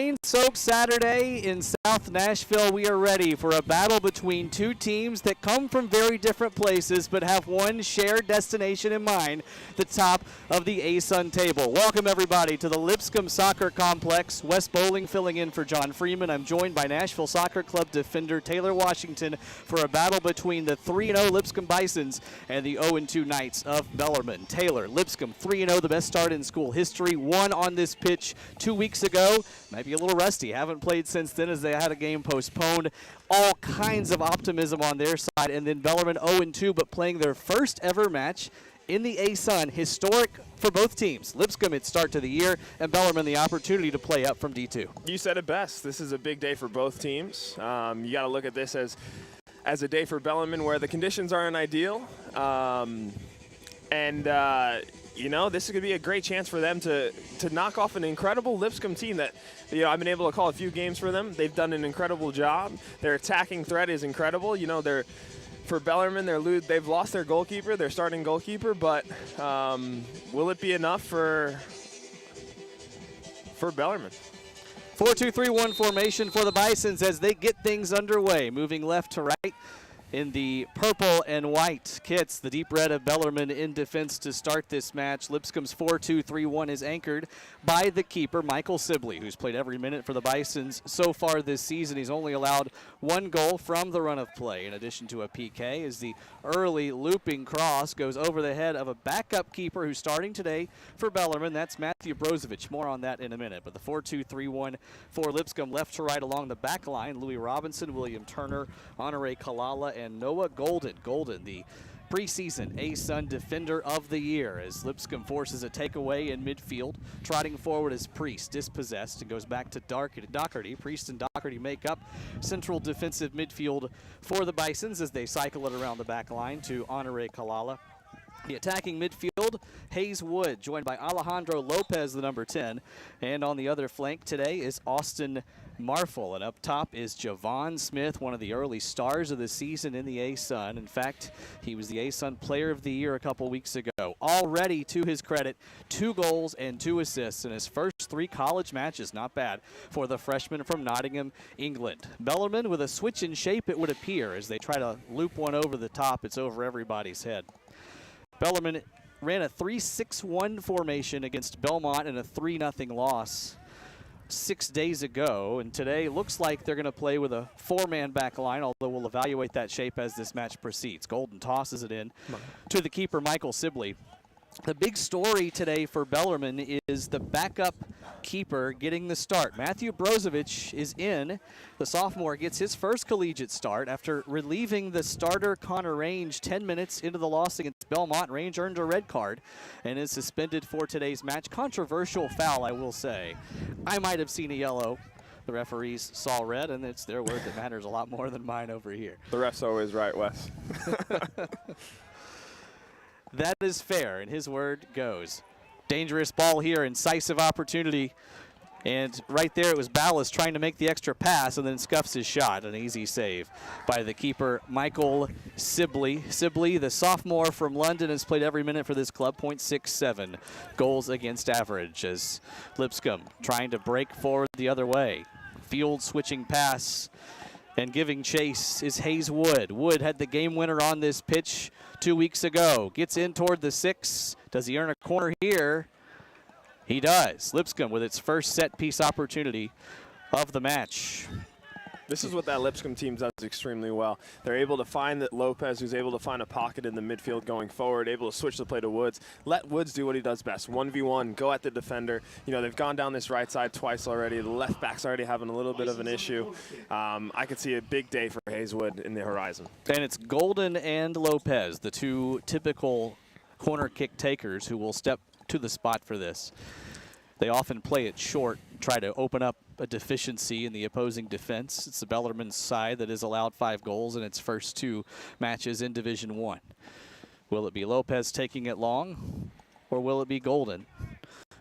rain-soaked Saturday in South Nashville. We are ready for a battle between two teams that come from very different places but have one shared destination in mind, the top of the ASUN table. Welcome, everybody, to the Lipscomb Soccer Complex. Wes Bowling filling in for John Freeman. I'm joined by Nashville Soccer Club defender Taylor Washington for a battle between the 3-0 Lipscomb Bisons and the 0-2 Knights of Bellarmine. Taylor, Lipscomb 3-0, the best start in school history. Won on this pitch 2 weeks ago. Might be a little rusty. Haven't played since then as they had a game postponed. All kinds of optimism on their side. And then Bellarmine 0-2, but playing their first ever match in the ASUN. Historic for both teams. Lipscomb its start to the year, and Bellarmine the opportunity to play up from D2. You said it best. This is a big day for both teams. You got to look at this as a day for Bellarmine where the conditions aren't ideal. You know, this is going to be a great chance for them to knock off an incredible Lipscomb team that, you know, I've been able to call a few games for them. They've done an incredible job. Their attacking threat is incredible. You know, for Bellarmine, they've lost their goalkeeper, their starting goalkeeper, but will it be enough for Bellarmine? 4-2-3-1 formation for the Bisons as they get things underway, moving left to right in the purple and white kits. The deep red of Bellarmine in defense to start this match. Lipscomb's 4-2-3-1 is anchored by the keeper, Michael Sibley, who's played every minute for the Bisons so far this season. He's only allowed one goal from the run of play, in addition to a PK, as the early looping cross goes over the head of a backup keeper who's starting today for Bellarmine. That's Matthew Brozovic. More on that in a minute. But the 4-2-3-1 for Lipscomb, left to right along the back line. Louis Robinson, William Turner, Honore Kalala, and Noah Golden. Golden, the preseason ASUN Defender of the Year, as Lipscomb forces a takeaway in midfield. Trotting forward is Priest, dispossessed, and goes back to Doherty. Priest and Doherty make up central defensive midfield for the Bisons as they cycle it around the back line to Honore Kalala. The attacking midfield, Hayes Wood, joined by Alejandro Lopez, the number 10. And on the other flank today is Austin Marfel. And up top is Javon Smith, one of the early stars of the season in the ASUN. In fact, he was the ASUN Player of the Year a couple weeks ago. Already, to his credit, 2 goals and 2 assists in his first 3 college matches. Not bad for the freshman from Nottingham, England. Bellarmine with a switch in shape, it would appear, as they try to loop one over the top. It's over everybody's head. Bellarmine ran a 3-6-1 formation against Belmont in a 3-0 loss 6 days ago, and today looks like they're going to play with a 4-man back line, although we'll evaluate that shape as this match proceeds. Golden tosses it in to the keeper, Michael Sibley. The big story today for Bellarmine is the backup keeper getting the start. Matthew Brozovic is in. The sophomore gets his first collegiate start after relieving the starter Connor Range 10 minutes into the loss against Belmont. Range earned a red card and is suspended for today's match. Controversial foul, I will say. I might have seen a yellow. The referees saw red, and it's their word that matters a lot more than mine over here. The ref's always right, Wes. That is fair, and his word goes. Dangerous ball here, incisive opportunity. And right there it was Ballas trying to make the extra pass and then scuffs his shot. An easy save by the keeper, Michael Sibley. Sibley, the sophomore from London, has played every minute for this club, .67 goals against average, as Lipscomb trying to break forward the other way. Field switching pass and giving chase is Hayes Wood. Wood had the game winner on this pitch 2 weeks ago. Gets in toward the 6. Does he earn a corner here? He does. Lipscomb with its first set-piece opportunity of the match. This is what that Lipscomb team does extremely well. They're able to find that Lopez, who's able to find a pocket in the midfield going forward, able to switch the play to Woods. Let Woods do what he does best. 1v1, go at the defender. You know, they've gone down this right side twice already. The left back's already having a little bit of an issue. I could see a big day for Hayes Wood in the horizon. And it's Golden and Lopez, the 2 typical corner kick takers, who will step to the spot for this. They often play it short, try to open up a deficiency in the opposing defense. It's the Bellarmine side that has allowed 5 goals in its first 2 matches in Division 1. Will it be Lopez taking it long, or will it be Golden?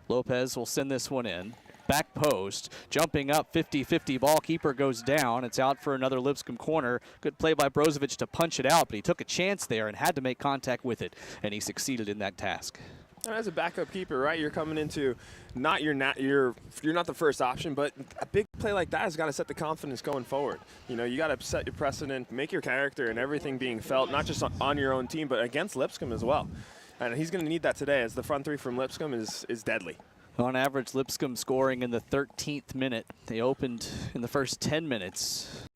Lopez will send this one in. Back post, jumping up, 50-50 ball. Keeper goes down. It's out for another Lipscomb corner. Good play by Brozovic to punch it out, but he took a chance there and had to make contact with it, and he succeeded in that task. And as a backup keeper, right, you're coming into you're not the first option, but a big play like that has got to set the confidence going forward. You know, you got to set your precedent, make your character, and everything being felt not just on your own team, but against Lipscomb as well. And he's going to need that today, as the front three from Lipscomb is deadly. On average, Lipscomb scoring in the 13th minute. They opened in the first 10 minutes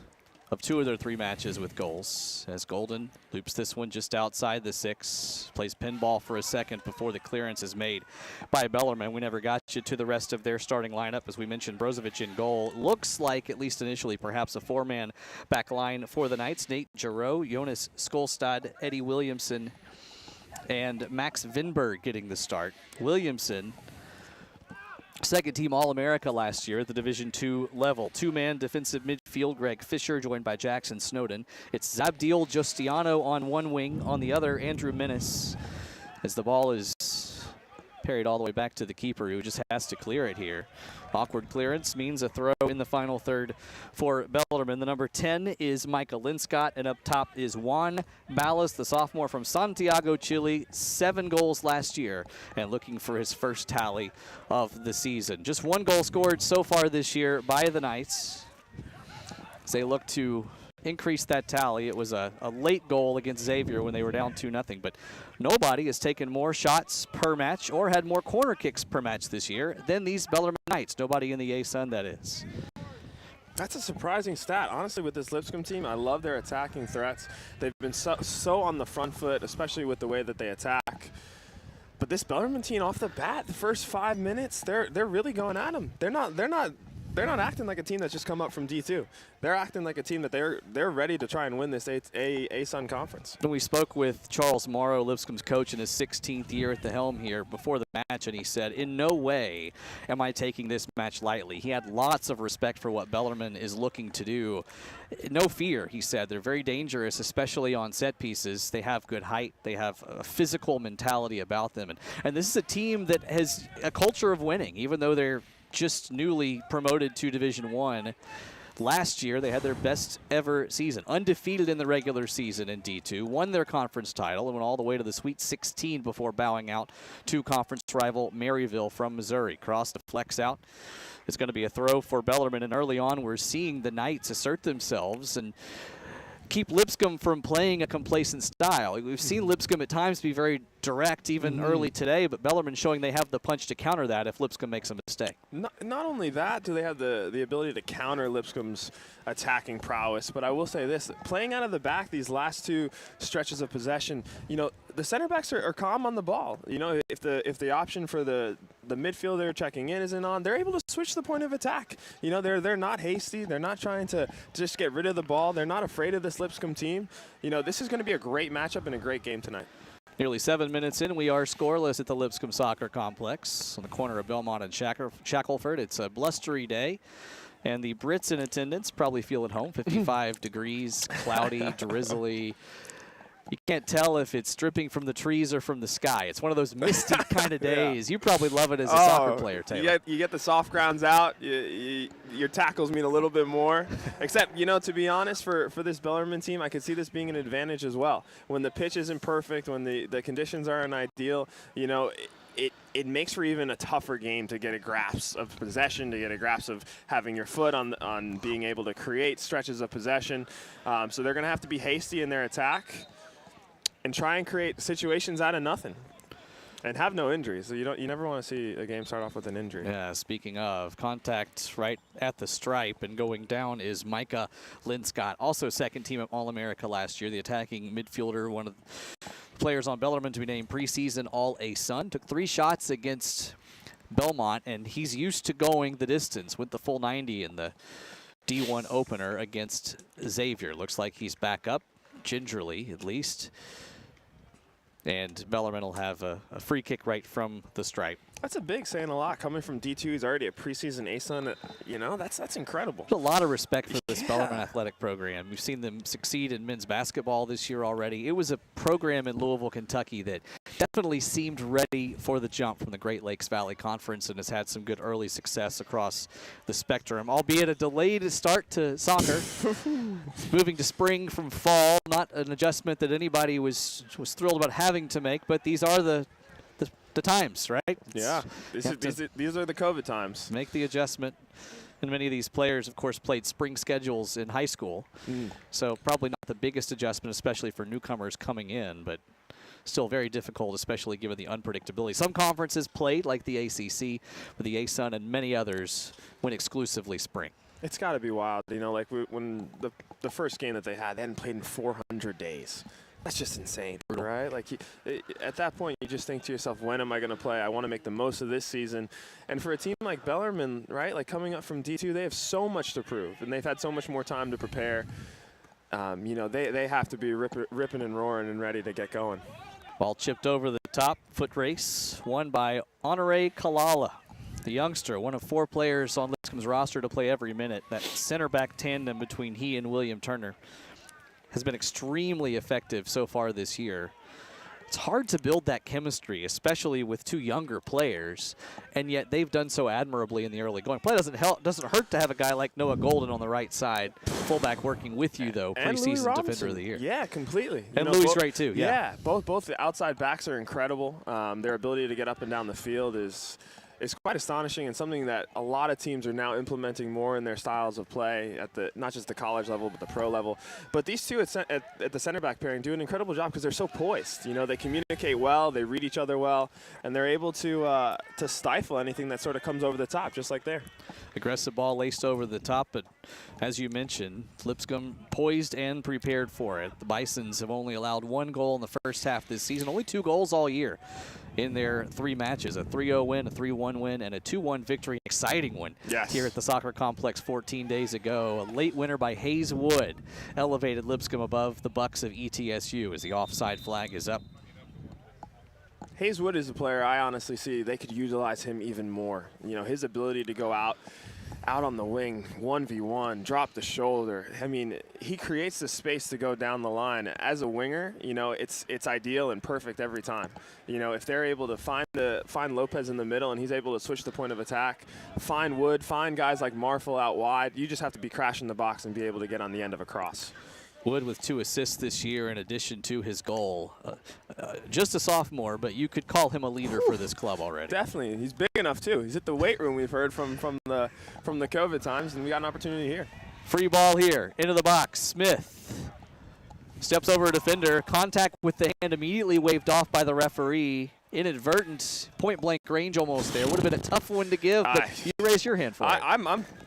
of 2 of their 3 matches with goals, as Golden loops this one just outside the 6, plays pinball for a second before the clearance is made by Bellarmine. We never got you to the rest of their starting lineup. As we mentioned, Brozovic in goal. Looks like, at least initially, perhaps a 4-man back line for the Knights. Nate Giroux, Jonas Skolstad, Eddie Williamson, and Max Vinberg getting the start. Williamson, second-team All-America last year at the Division II level. 2-man defensive midfield, Greg Fischer, joined by Jackson Snowden. It's Abdul Justiniano on one wing, on the other, Andrew Minnis, as the ball is parried all the way back to the keeper, who just has to clear it here. Awkward clearance means a throw in the final third for Bellarmine. The number 10 is Micah Linscott, and up top is Juan Balas, the sophomore from Santiago, Chile. 7 goals last year, and looking for his first tally of the season. Just 1 goal scored so far this year by the Knights, as they look to increase that tally. It was a late goal against Xavier when they were down 2-0, but nobody has taken more shots per match or had more corner kicks per match this year than these Bellarmine Knights. Nobody in the A-Sun, that is. That's a surprising stat. Honestly, with this Lipscomb team, I love their attacking threats. They've been so on the front foot, especially with the way that they attack. But this Bellarmine team off the bat, the first 5 minutes, they're really going at them. They're not acting like a team that's just come up from D2. They're acting like a team that they're ready to try and win this A-Sun conference. When we spoke with Charles Morrow, Lipscomb's coach, in his 16th year at the helm here before the match, and he said, in no way am I taking this match lightly. He had lots of respect for what Bellarmine is looking to do. No fear, he said. They're very dangerous, especially on set pieces. They have good height. They have a physical mentality about them. And this is a team that has a culture of winning, even though they're just newly promoted to Division I. Last year, they had their best ever season, undefeated in the regular season in D2, won their conference title, and went all the way to the Sweet 16 before bowing out to conference rival Maryville from Missouri. Cross to flex out. It's going to be a throw for Bellarmine, and early on, we're seeing the Knights assert themselves and keep Lipscomb from playing a complacent style. We've seen Lipscomb at times be very direct, even early today, but Bellarmine showing they have the punch to counter that if Lipscomb makes a mistake. Not only that, do they have the ability to counter Lipscomb's attacking prowess, but I will say this, playing out of the back these last 2 stretches of possession, you know, the center backs are calm on the ball. You know, if the option for the midfielder checking in isn't on, they're able to switch the point of attack. You know, they're not hasty. They're not trying to just get rid of the ball. They're not afraid of this Lipscomb team. You know, this is going to be a great matchup and a great game tonight. Nearly 7 minutes in, we are scoreless at the Lipscomb Soccer Complex on the corner of Belmont and Shackelford. It's a blustery day, and the Brits in attendance probably feel at home. 55 degrees, cloudy, drizzly. You can't tell if it's dripping from the trees or from the sky. It's one of those misty kind of days. You probably love it as a soccer player, Taylor. You get the soft grounds out. Your tackles mean a little bit more. Except, you know, to be honest, for this Bellarmine team, I could see this being an advantage as well. When the pitch isn't perfect, when the conditions aren't ideal, you know, it makes for even a tougher game to get a grasp of possession, to get a grasp of having your foot on being able to create stretches of possession. So they're going to have to be hasty in their attack and try and create situations out of nothing, and have no injuries. So you never want to see a game start off with an injury. Yeah. Speaking of contact, right at the stripe and going down is Micah Linscott, also second team at All-America last year. The attacking midfielder, one of the players on Bellarmine to be named preseason All-A-Sun, took 3 shots against Belmont, and he's used to going the distance. Went the full 90 in the D1 opener against Xavier. Looks like he's back up, gingerly at least. And Bellarmine will have a free kick right from the stripe. That's a big, saying a lot. Coming from D2, he's already a preseason A-Sun. You know, that's incredible. A lot of respect for this Bellarmine athletic program. We've seen them succeed in men's basketball this year already. It was a program in Louisville, Kentucky that definitely seemed ready for the jump from the Great Lakes Valley Conference and has had some good early success across the spectrum, albeit a delayed start to soccer. Moving to spring from fall, not an adjustment that anybody was thrilled about having to make, but these are the the times, right? Yeah, these are the COVID times. Make the adjustment. And many of these players, of course, played spring schedules in high school. So probably not the biggest adjustment, especially for newcomers coming in, but still very difficult, especially given the unpredictability. Some conferences played, like the ACC, with the ASUN, and many others went exclusively spring. It's got to be wild. You know, like when the first game that they hadn't played in 400 days. That's just insane, right? Like, at that point, you just think to yourself, when am I going to play? I want to make the most of this season. And for a team like Bellarmine, right, like coming up from D2, they have so much to prove, and they've had so much more time to prepare. You know, they have to be ripping and roaring and ready to get going. Ball chipped over the top. Foot race won by Honore Kalala, the youngster, one of 4 players on Lipscomb's roster to play every minute. That center back tandem between he and William Turner has been extremely effective so far this year. It's hard to build that chemistry, especially with 2 younger players, and yet they've done so admirably in the early going. Play doesn't hurt to have a guy like Noah Golden on the right side, fullback working with you, though, preseason defender of the year. Yeah, completely. And Louis right, too. Yeah, both the outside backs are incredible. Their ability to get up and down the field is quite astonishing, and something that a lot of teams are now implementing more in their styles of play at the not just the college level but the pro level. But these two at the center back pairing do an incredible job because they're so poised. You know, they communicate well, they read each other well, and they're able to stifle anything that sort of comes over the top, just like there. Aggressive ball laced over the top, but as you mentioned, Lipscomb poised and prepared for it. The Bisons have only allowed 1 goal in the first half this season, only 2 goals all year in their 3 matches, a 3-0 win, a 3-1 win, and a 2-1 victory, exciting one here at the soccer complex 14 days ago. A late winner by Hayes Wood elevated Lipscomb above the Bucks of ETSU as the offside flag is up. Hayes Wood is a player I honestly see they could utilize him even more. You know, his ability to go out on the wing, 1v1, drop the shoulder. I mean, he creates the space to go down the line. As a winger, you know, it's ideal and perfect every time. You know, if they're able to find Lopez in the middle and he's able to switch the point of attack, find Wood, find guys like Marfel out wide, you just have to be crashing the box and be able to get on the end of a cross. Wood with 2 assists this year in addition to his goal. Just a sophomore, but you could call him a leader for this club already. Definitely. He's big enough, too. He's at the weight room, we've heard from the COVID times, and we got an opportunity here. Free ball here, into the box. Smith steps over a defender. Contact with the hand immediately waved off by the referee. Inadvertent, point-blank range almost there. Would have been a tough one to give, but you raise your hand for it.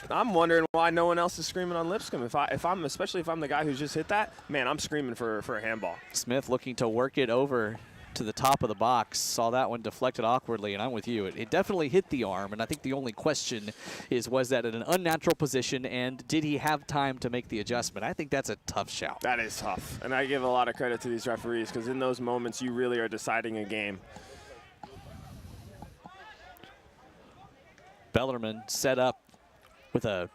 I'm wondering why no one else is screaming on Lipscomb. Especially if I'm the guy who's just hit that, man, I'm screaming for a handball. Smith looking to work it over to the top of the box. Saw that one deflected awkwardly, and I'm with you. It definitely hit the arm, and I think the only question is, was that in an unnatural position, and did he have time to make the adjustment? I think that's a tough shout. That is tough, and I give a lot of credit to these referees because in those moments you really are deciding a game. Bellarmine set up with a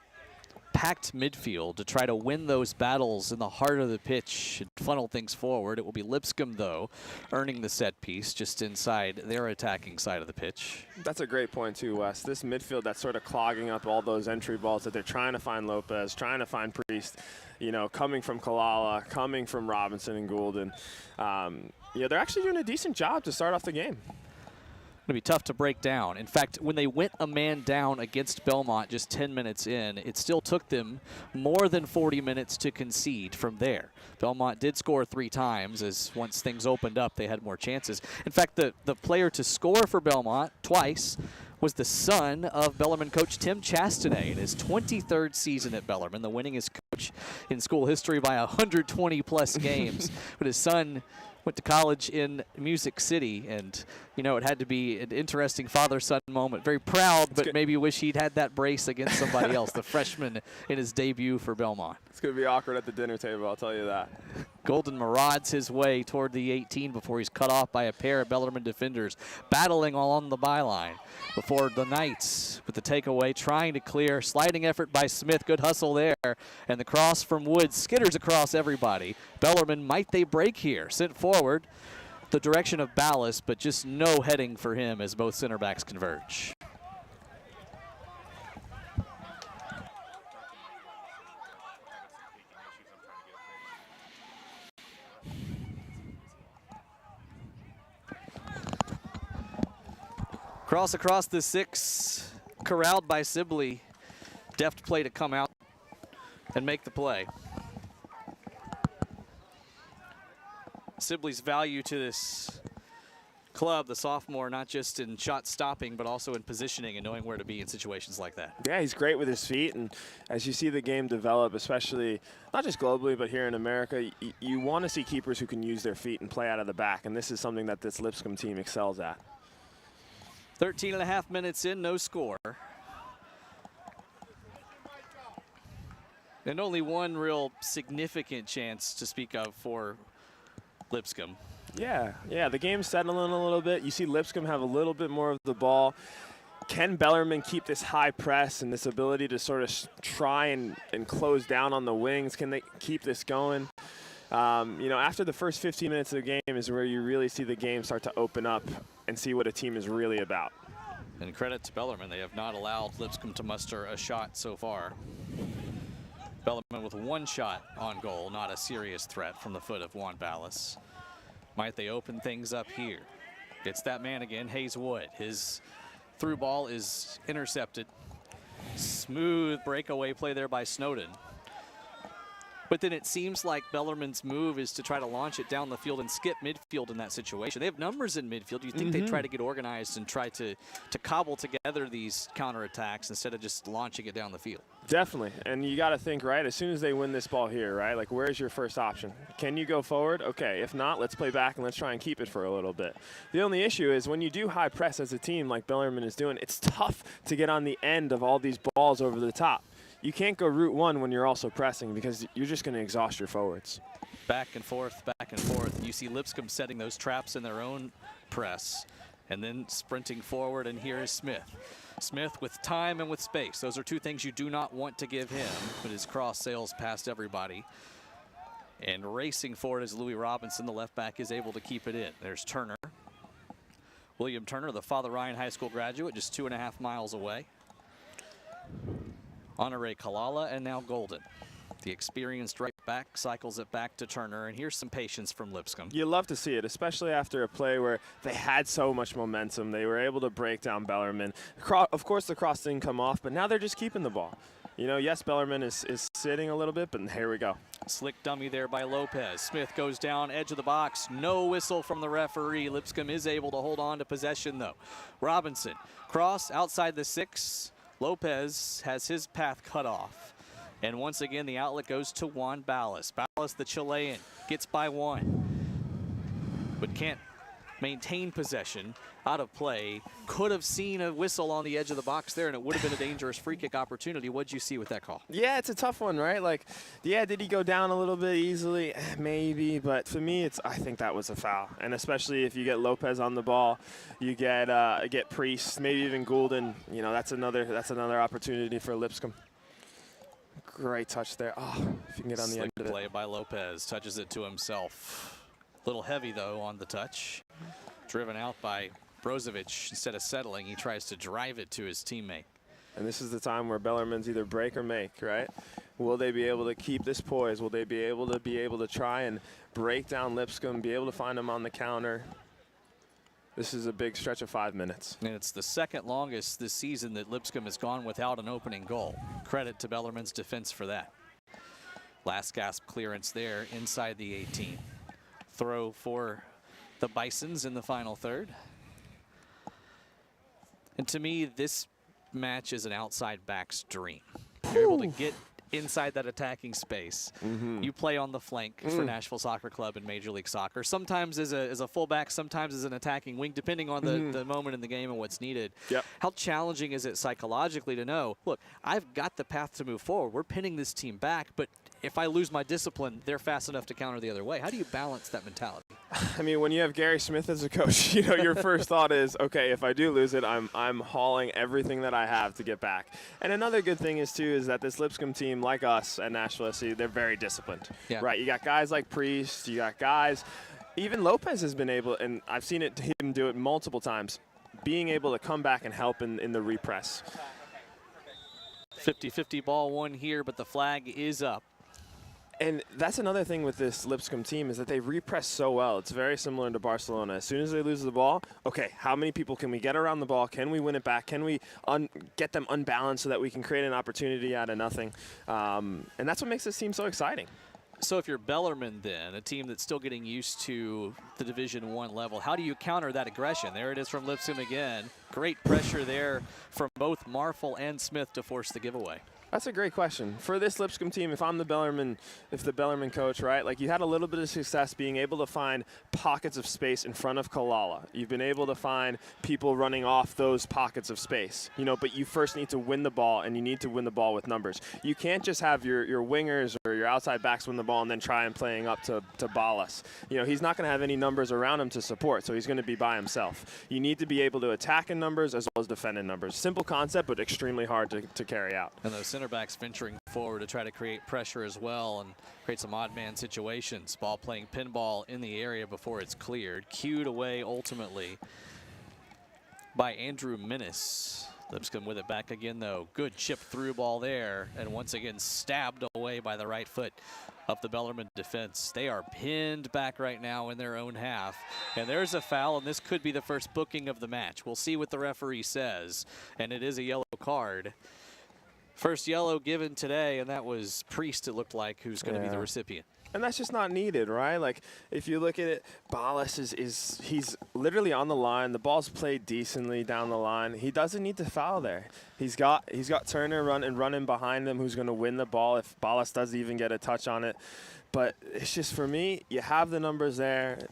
packed midfield to try to win those battles in the heart of the pitch and funnel things forward. It will be Lipscomb, though, earning the set piece just inside their attacking side of the pitch. That's a great point, too, Wes. This midfield that's sort of clogging up all those entry balls that they're trying to find Lopez, trying to find Priest, you know, coming from Kalala, coming from Robinson and Goulden. Yeah, they're actually doing a decent job to start off the game. Going to be tough to break down. In fact, when they went a man down against Belmont just 10 minutes in, it still took them more than 40 minutes to concede from there. Belmont did score 3 times, as once things opened up, they had more chances. In fact, the player to score for Belmont twice was the son of Bellarmine coach Tim Chastanay in his 23rd season at Bellarmine, the winningest coach in school history by 120-plus games. But his son went to college in Music City, and, you know, it had to be an interesting father-son moment. Very proud, but maybe wish he'd had that brace against somebody else, the freshman in his debut for Belmont. It's going to be awkward at the dinner table, I'll tell you that. Golden marauds his way toward the 18 before he's cut off by a pair of Bellarmine defenders, battling along the byline before the Knights with the takeaway, trying to clear. Sliding effort by Smith, good hustle there, and the cross from Woods skitters across everybody. Bellarmine, might they break here? Sent forward the direction of Ballas, but just no heading for him as both center backs converge. Cross across the 6, corralled by Sibley. Deft play to come out and make the play. Sibley's value to this club, the sophomore, not just in shot stopping, but also in positioning and knowing where to be in situations like that. Yeah, he's great with his feet, and as you see the game develop, especially not just globally, but here in America, you want to see keepers who can use their feet and play out of the back, and this is something that this Lipscomb team excels at. 13.5 minutes in, no score. And only one real significant chance to speak of for Lipscomb. Yeah, the game's settling a little bit. You see Lipscomb have a little bit more of the ball. Can Bellarmine keep this high press and this ability to sort of try and close down on the wings? Can they keep this going? You know, after the first 15 minutes of the game is where you really see the game start to open up and see what a team is really about. And credit to Bellarmine, they have not allowed Lipscomb to muster a shot so far. Bellarmine with one shot on goal, not a serious threat from the foot of Juan Ballas. Might they open things up here? It's that man again, Hayes Wood. His through ball is intercepted. Smooth breakaway play there by Snowden. But then it seems like Bellarmine's move is to try to launch it down the field and skip midfield in that situation. They have numbers in midfield. You think they'd try to get organized and try to cobble together these counterattacks instead of just launching it down the field. Definitely, and you got to think, right, as soon as they win this ball here, right, like where's your first option? Can you go forward? Okay, if not, let's play back and let's try and keep it for a little bit. The only issue is when you do high press as a team like Bellarmine is doing, it's tough to get on the end of all these balls over the top. You can't go route one when you're also pressing because you're just going to exhaust your forwards. Back and forth, back and forth. You see Lipscomb setting those traps in their own press and then sprinting forward, and here is Smith. Smith with time and with space. Those are two things you do not want to give him, but his cross sails past everybody. And racing forward as Louis Robinson, the left back, is able to keep it in. There's Turner. William Turner, the Father Ryan High School graduate, just 2.5 miles away. Honore Kalala and now Golden. The experienced right back cycles it back to Turner, and here's some patience from Lipscomb. You love to see it, especially after a play where they had so much momentum. They were able to break down Bellarmine. Of course, the cross didn't come off, but now they're just keeping the ball. You know, yes, Bellarmine is sitting a little bit, but here we go. Slick dummy there by Lopez. Smith goes down, edge of the box. No whistle from the referee. Lipscomb is able to hold on to possession, though. Robinson, cross outside the 6. Lopez has his path cut off. And once again, the outlet goes to Juan Ballas. Ballas, the Chilean, gets by one, but can't maintain possession. Out of play. Could have seen a whistle on the edge of the box there, and it would have been a dangerous free kick opportunity. What'd you see with that call? Yeah, it's a tough one, right? Like, yeah, did he go down a little bit easily? Maybe, but for me, I think that was a foul. And especially if you get Lopez on the ball, you get Priest, maybe even Goulden. You know, that's another opportunity for Lipscomb. Great touch there. Oh, if you can get on the end of it. Play by Lopez, touches it to himself. Little heavy though on the touch. Driven out by Brozovic. Instead of settling, he tries to drive it to his teammate. And this is the time where Bellarmine's either break or make, right? Will they be able to keep this poise? Will they be able to try and break down Lipscomb, be able to find him on the counter? This is a big stretch of 5 minutes. And it's the second longest this season that Lipscomb has gone without an opening goal. Credit to Bellarmine's defense for that. Last gasp clearance there inside the 18. Throw for the Bisons in the final third. And to me, this match is an outside back's dream. You're able to get inside that attacking space. You play on the flank for Nashville Soccer Club in Major League Soccer. Sometimes as a fullback, sometimes as an attacking wing, depending on the moment in the game and what's needed. Yep. How challenging is it psychologically to know, look, I've got the path to move forward. We're pinning this team back, but if I lose my discipline, they're fast enough to counter the other way. How do you balance that mentality? I mean, when you have Gary Smith as a coach, you know, your first thought is, okay, if I do lose it, I'm hauling everything that I have to get back. And another good thing is, too, is that this Lipscomb team, like us at Nashville SC, they're very disciplined. Yeah. Right? You got guys like Priest, you got guys, even Lopez has been able, and I've seen him do it multiple times, being able to come back and help in the repress. 50-50 ball one here, but the flag is up. And that's another thing with this Lipscomb team is that they repress so well. It's very similar to Barcelona. As soon as they lose the ball, okay, how many people can we get around the ball? Can we win it back? Can we get them unbalanced so that we can create an opportunity out of nothing? And that's what makes this team so exciting. So if you're Bellarmine then, a team that's still getting used to the Division I level, how do you counter that aggression? There it is from Lipscomb again. Great pressure there from both Marfel and Smith to force the giveaway. That's a great question. For this Lipscomb team, if I'm the Bellarmine coach, right, like you had a little bit of success being able to find pockets of space in front of Kalala. You've been able to find people running off those pockets of space, you know, but you first need to win the ball, and you need to win the ball with numbers. You can't just have your wingers or your outside backs win the ball and then try and playing up to Ballas. You know, he's not going to have any numbers around him to support, so he's going to be by himself. You need to be able to attack in numbers as well as defend in numbers. Simple concept, but extremely hard to carry out. And those center backs venturing forward to try to create pressure as well and create some odd man situations. Ball playing pinball in the area before it's cleared. Cued away ultimately by Andrew Minnis. Lipscomb with it back again though. Good chip through ball there, and once again stabbed away by the right foot of the Bellarmine defense. They are pinned back right now in their own half, and there's a foul, and this could be the first booking of the match. We'll see what the referee says, and it is a yellow card. First yellow given today, and that was Priest, it looked like, who's going to be the recipient. And that's just not needed, right? Like, if you look at it, Ballas he's literally on the line. The ball's played decently down the line. He doesn't need to foul there. He's got Turner running behind him, who's going to win the ball if Ballas does even get a touch on it. But it's just, for me, you have the numbers there.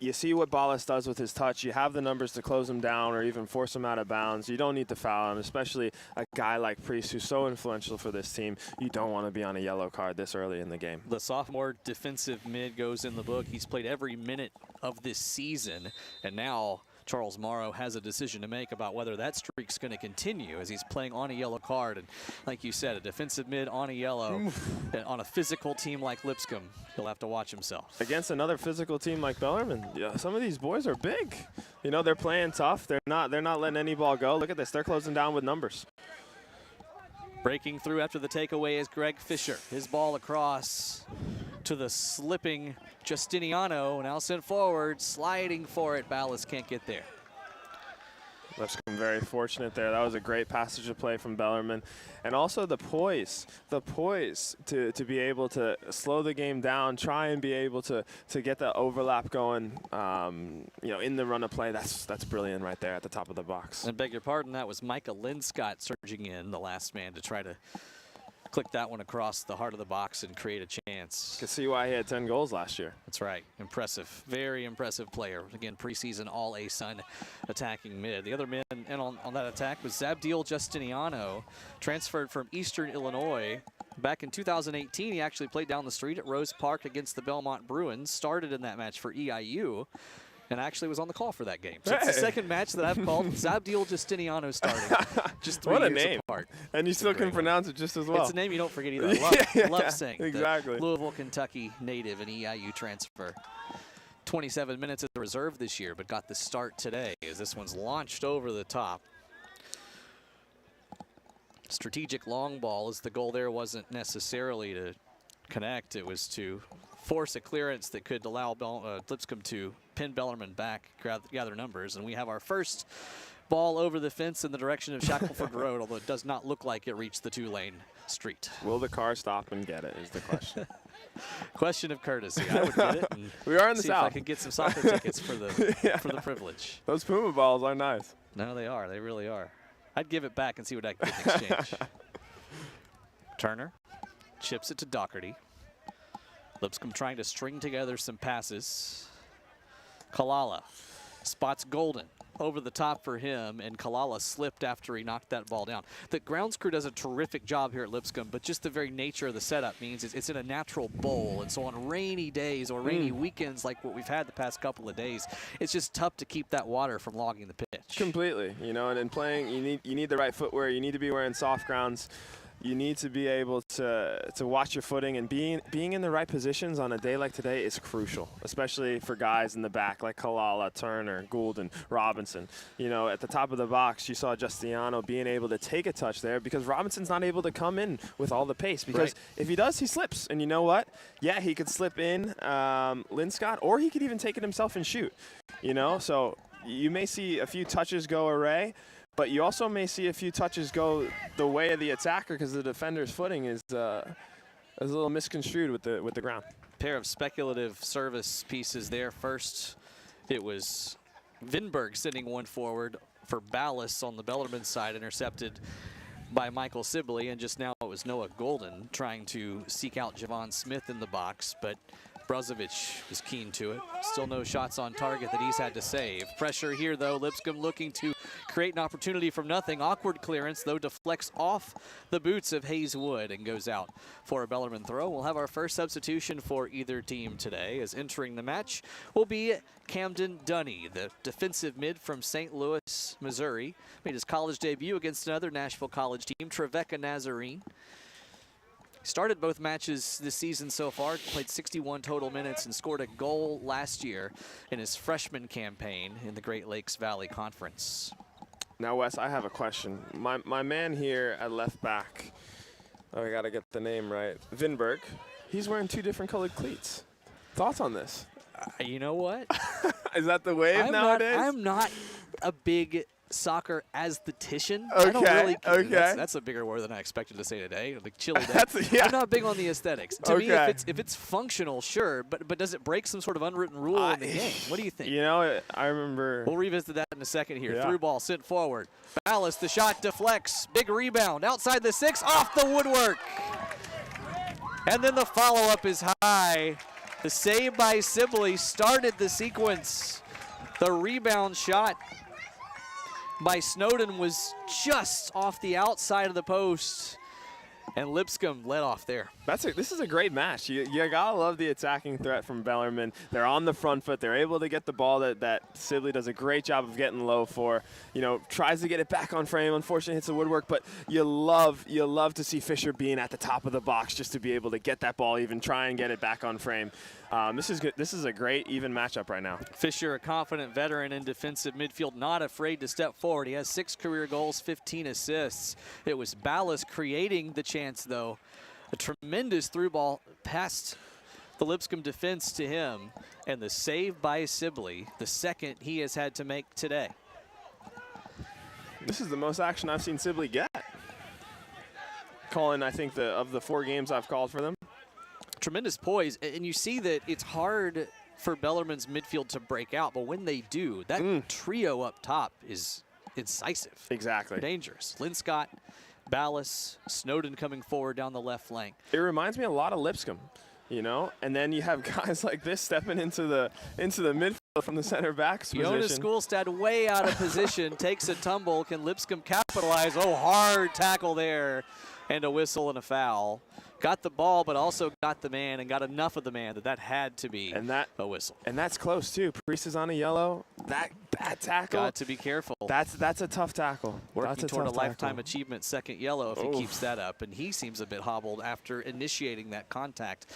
You see what Ballas does with his touch. You have the numbers to close him down or even force him out of bounds. You don't need to foul him, especially a guy like Priest who's so influential for this team. You don't want to be on a yellow card this early in the game. The sophomore defensive mid goes in the book. He's played every minute of this season, and now Charles Morrow has a decision to make about whether that streak's going to continue as he's playing on a yellow card. And like you said, a defensive mid on a yellow and on a physical team like Lipscomb, he'll have to watch himself. Against another physical team like Bellarmine, yeah, some of these boys are big. You know, they're playing tough. They're not letting any ball go. Look at this. They're closing down with numbers. Breaking through after the takeaway is Greg Fischer. His ball across to the slipping Justiniano, now sent forward, sliding for it. Ballas can't get there. Lipscomb very fortunate there. That was a great passage of play from Bellarmine. And also the poise to be able to slow the game down, try and be able to get the overlap going, you know, in the run of play. That's brilliant right there at the top of the box. And beg your pardon, that was Micah Linscott surging in, the last man, to try to click that one across the heart of the box and create a chance. You can see why he had 10 goals last year. That's right. Impressive. Very impressive player. Again, preseason All-A-Sun attacking mid. The other man in on that attack was Abdul Justiniano, transferred from Eastern Illinois. Back in 2018, he actually played down the street at Rose Park against the Belmont Bruins, started in that match for EIU, and actually was on the call for that game. So it's the second match that I've called. Zabdiel Justiniano starting. Just 3 what a years name. apart. And you still can pronounce it just as well. It's a name you don't forget either. I love saying. Exactly. The Louisville, Kentucky native and EIU transfer. 27 minutes as a reserve this year, but got the start today as this one's launched over the top. Strategic long ball, as the goal there wasn't necessarily to connect. It was to force a clearance that could allow Lipscomb to pin Bellarmine back, gather numbers. And we have our first ball over the fence in the direction of Shackelford Road, although it does not look like it reached the 2-lane street. Will the car stop and get it is the question. Question of courtesy. I would get it. And we are in the see South. if I could get some soccer tickets for the for the privilege. Those Puma balls are nice. No, they are. They really are. I'd give it back and see what I can get in exchange. Turner chips it to Doherty. Lipscomb trying to string together some passes. Kalala spots Golden. Over the top for him, and Kalala slipped after he knocked that ball down. The grounds crew does a terrific job here at Lipscomb, but just the very nature of the setup means it's in a natural bowl, and so on rainy days or rainy weekends like what we've had the past couple of days, it's just tough to keep that water from logging the pitch. Completely, you know, and in playing, you need the right footwear. You need to be wearing soft grounds. You need to be able to watch your footing, and being in the right positions on a day like today is crucial, especially for guys in the back like Kalala, Turner, Gould, and Robinson. You know, at the top of the box, you saw Justiniano being able to take a touch there because Robinson's not able to come in with all the pace, because if he does, he slips. And you know what? Yeah, he could slip in Linscott, or he could even take it himself and shoot. You know, so you may see a few touches go array, but you also may see a few touches go the way of the attacker because the defender's footing is a little misconstrued with the ground. Pair of speculative service pieces there. First, it was Vinberg sending one forward for Ballas on the Bellarmine side, intercepted by Michael Sibley, and just now it was Noah Golden trying to seek out Javon Smith in the box, but Brozovic was keen to it. Still no shots on target that he's had to save. Pressure here, though. Lipscomb looking to create an opportunity from nothing. Awkward clearance, though, deflects off the boots of Hayes Wood and goes out for a Bellarmine throw. We'll have our first substitution for either team today, as entering the match will be Camden Dunny, the defensive mid from St. Louis, Missouri. Made his college debut against another Nashville College team, Trevecca Nazarene. Started both matches this season so far, played 61 total minutes and scored a goal last year in his freshman campaign in the Great Lakes Valley Conference. Now, Wes, I have a question. My man here at left back, I got to get the name right, Vinberg, he's wearing 2 different colored cleats. Thoughts on this? You know what? Is that the wave nowadays? I'm not a big soccer aesthetician. Okay, I don't really, okay. That's a bigger word than I expected to say today. Like chilly day. I'm not big on the aesthetics. To me, if it's functional, sure, but does it break some sort of unwritten rule in the game? What do you think? You know, I remember. We'll revisit that in a second here. Yeah. Through ball sent forward. Ballas, the shot deflects. Big rebound outside the 6, off the woodwork. And then the follow-up is high. The save by Sibley started the sequence. The rebound shot by Snowden was just off the outside of the post, and Lipscomb led off there. This is a great match. You gotta love the attacking threat from Bellarmine. They're on the front foot. They're able to get the ball that Sibley does a great job of getting low for. You know, tries to get it back on frame. Unfortunately, hits the woodwork. But you love to see Fischer being at the top of the box just to be able to get that ball, even try and get it back on frame. This is good. This is a great even matchup right now. Fischer, a confident veteran in defensive midfield, not afraid to step forward. He has 6 career goals, 15 assists. It was Ballas creating the chance, though. A tremendous through ball past the Lipscomb defense to him, and the save by Sibley, the second he has had to make today. This is the most action I've seen Sibley get. Calling, I think, of the 4 games I've called for them. Tremendous poise, and you see that it's hard for Bellarmine's midfield to break out, but when they do, that trio up top is incisive. Exactly. Dangerous. Linscott, Ballas, Snowden coming forward down the left flank. It reminds me a lot of Lipscomb, you know, and then you have guys like this stepping into the midfield from the center back's position. Jonas Schoolstad way out of position, takes a tumble. Can Lipscomb capitalize? Oh, hard tackle there, and a whistle and a foul. Got the ball, but also got the man, and got enough of the man that had to be a whistle. And that's close too. Priest is on a yellow. That tackle. Got to be careful. That's a tough tackle. Working toward a lifetime achievement, second yellow if he keeps that up. And he seems a bit hobbled after initiating that contact.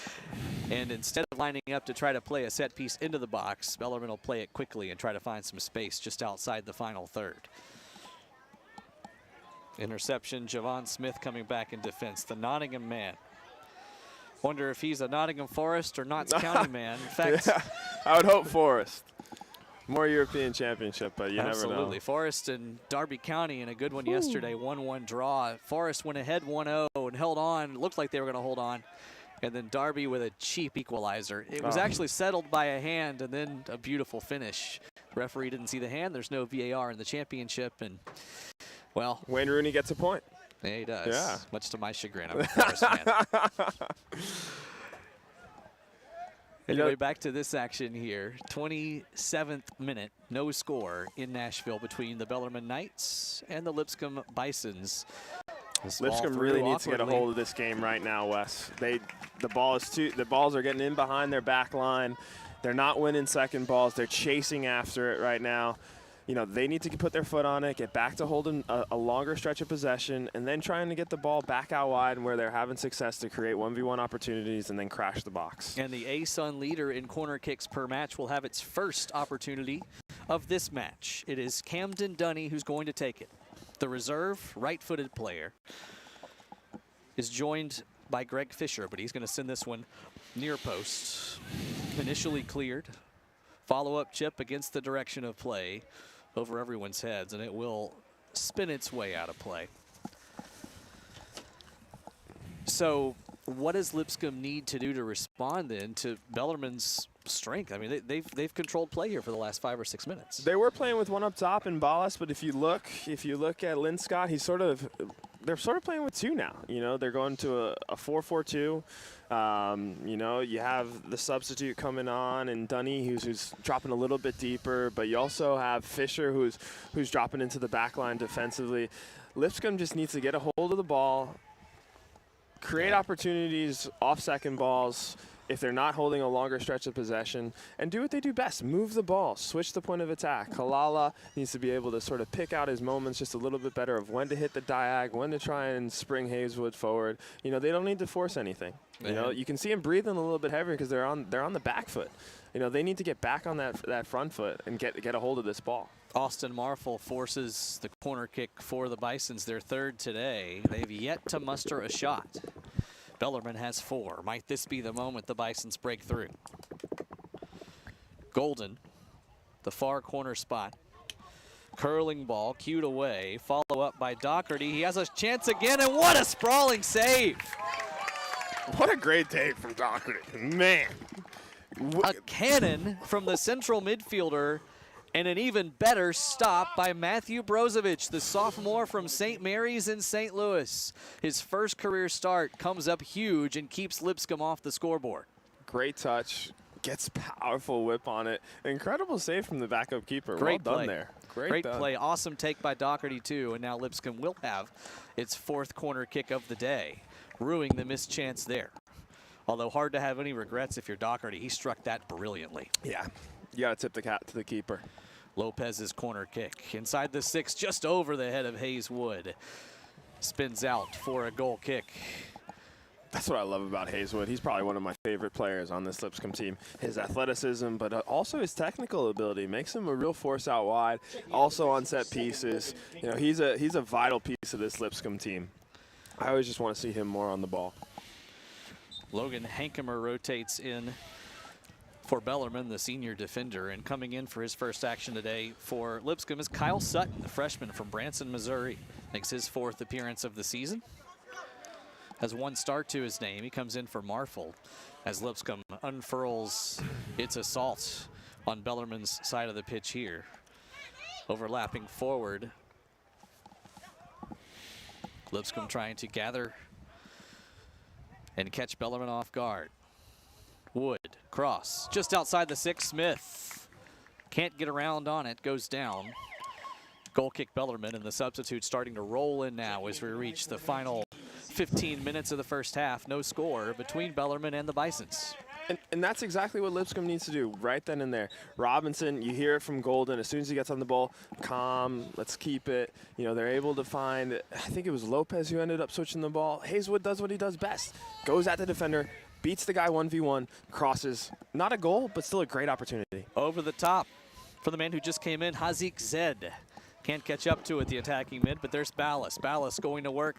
And instead of lining up to try to play a set piece into the box, Bellarmine will play it quickly and try to find some space just outside the final third. Interception, Javon Smith coming back in defense, the Nottingham man. Wonder if he's a Nottingham Forest or Notts County man. In fact, yeah, I would hope Forest. More European Championship, but you never know. Absolutely. Forest and Derby County in a good one yesterday, 1-1 draw. Forest went ahead 1-0 and held on. Looked like they were going to hold on. And then Derby with a cheap equalizer. It was actually settled by a hand and then a beautiful finish. The referee didn't see the hand. There's no VAR in the championship. And, well, Wayne Rooney gets a point. Yeah, he does. Yeah. Much to my chagrin. I'm a Forest fan. Anyway, back to this action here. 27th minute, no score in Nashville between the Bellarmine Knights and the Lipscomb Bisons. Lipscomb really needs to get a hold of this game right now, Wes. The balls are getting in behind their back line. They're not winning second balls. They're chasing after it right now. you know, they need to put their foot on it, get back to holding a longer stretch of possession, and then trying to get the ball back out wide where they're having success to create 1v1 opportunities and then crash the box. And the A-Sun leader in corner kicks per match will have its first opportunity of this match. It is Camden Dunny who's going to take it. The reserve right-footed player is joined by Greg Fischer, but he's going to send this one near post. Initially cleared. Follow-up chip against the direction of play over everyone's heads, and it will spin its way out of play. So what does Lipscomb need to do to respond then to Bellarmine's strength? I mean, they've controlled play here for the last 5 or 6 minutes. They were playing with one up top in Ballas, but if you look at Linscott, they're sort of playing with two now. You know, they're going to a 4-4-2. You know, you have the substitute coming on and Dunny who's dropping a little bit deeper, but you also have Fischer who's dropping into the back line defensively. Lipscomb just needs to get a hold of the ball, create opportunities off second balls if they're not holding a longer stretch of possession, and do what they do best, move the ball, switch the point of attack. Kalala needs to be able to sort of pick out his moments just a little bit better of when to hit the diag, when to try and spring Hayeswood forward. You know, they don't need to force anything. You know, you can see them breathing a little bit heavier because they're on the back foot. You know, they need to get back on that front foot and get a hold of this ball. Austin Marfel forces the corner kick for the Bisons, their third today. They've yet to muster a shot. Bellarmine has 4. Might this be the moment the Bisons break through? Golden, the far corner spot. Curling ball, cued away. Follow up by Doherty. He has a chance again, and what a sprawling save! What a great day from Doherty, man. A cannon from the central midfielder, and an even better stop by Matthew Brozovic, the sophomore from St. Mary's in St. Louis. His first career start comes up huge and keeps Lipscomb off the scoreboard. Great touch, gets powerful whip on it. Incredible save from the backup keeper. Great well play. Done there. Great play. Awesome take by Doherty, too. And now Lipscomb will have its 4th corner kick of the day, ruining the missed chance there. Although hard to have any regrets if you're Doherty. He struck that brilliantly. Yeah. You got to tip the cap to the keeper. Lopez's corner kick inside the 6, just over the head of Hayeswood. Spins out for a goal kick. That's what I love about Hayeswood. He's probably one of my favorite players on this Lipscomb team. His athleticism, but also his technical ability makes him a real force out wide. Also on set pieces. You know, he's a vital piece of this Lipscomb team. I always just want to see him more on the ball. Logan Hankemer rotates in for Bellarmine, the senior defender, and coming in for his first action today for Lipscomb is Kyle Sutton, the freshman from Branson, Missouri. Makes his 4th appearance of the season. Has 1 start to his name. He comes in for Marfel as Lipscomb unfurls its assault on Bellarmine's side of the pitch here. Overlapping forward. Lipscomb trying to gather and catch Bellarmine off guard. Wood, cross, just outside the 6, Smith. Can't get around on it, goes down. Goal kick Bellarmine, and the substitute starting to roll in now as we reach the final 15 minutes of the first half. No score between Bellarmine and the Bisons. And that's exactly what Lipscomb needs to do right then and there. Robinson, you hear it from Golden. As soon as he gets on the ball, calm, let's keep it. You know, they're able to find, I think it was Lopez who ended up switching the ball. Hayeswood does what he does best. Goes at the defender, beats the guy 1v1, crosses. Not a goal, but still a great opportunity. Over the top for the man who just came in, Hazik Zed. Can't catch up to it, the attacking mid, but there's Ballas. Ballas going to work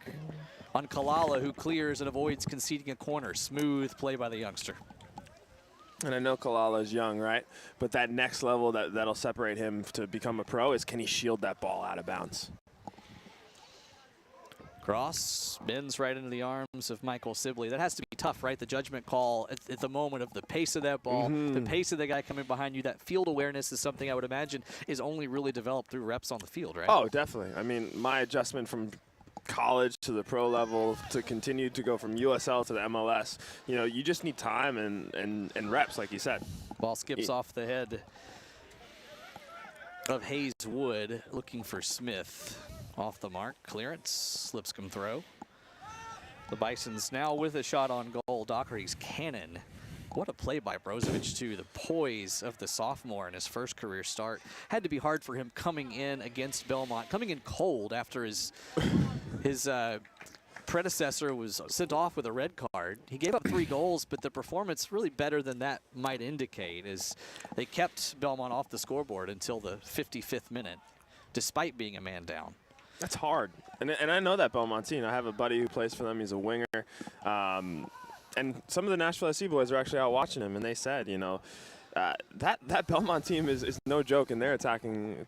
on Kalala, who clears and avoids conceding a corner. Smooth play by the youngster. And I know Kalala's young, right? But that next level that'll separate him to become a pro is, can he shield that ball out of bounds? Cross bends right into the arms of Michael Sibley. That has to be tough, right? The judgment call at the moment of the pace of that ball, the pace of the guy coming behind you. That field awareness is something I would imagine is only really developed through reps on the field, right? Oh, definitely. I mean, my adjustment from college to the pro level to continue to go from USL to the MLS, you know, you just need time and reps, like you said. Ball skips off the head of Hayeswood, looking for Smith. Off the mark, clearance, Lipscomb throw. The Bisons now with a shot on goal. Doherty's cannon What a play by Brozovic, too. The poise of the sophomore in his first career start. Had to be hard for him coming in against Belmont, coming in cold after his predecessor was sent off with a red card. He gave up 3 goals, but the performance really better than that might indicate, as they kept Belmont off the scoreboard until the 55th minute, despite being a man down. That's hard. And I know that Belmont team. I have a buddy who plays for them. He's a winger. And some of the Nashville SC boys are actually out watching him, and they said, you know, that Belmont team is no joke in their attacking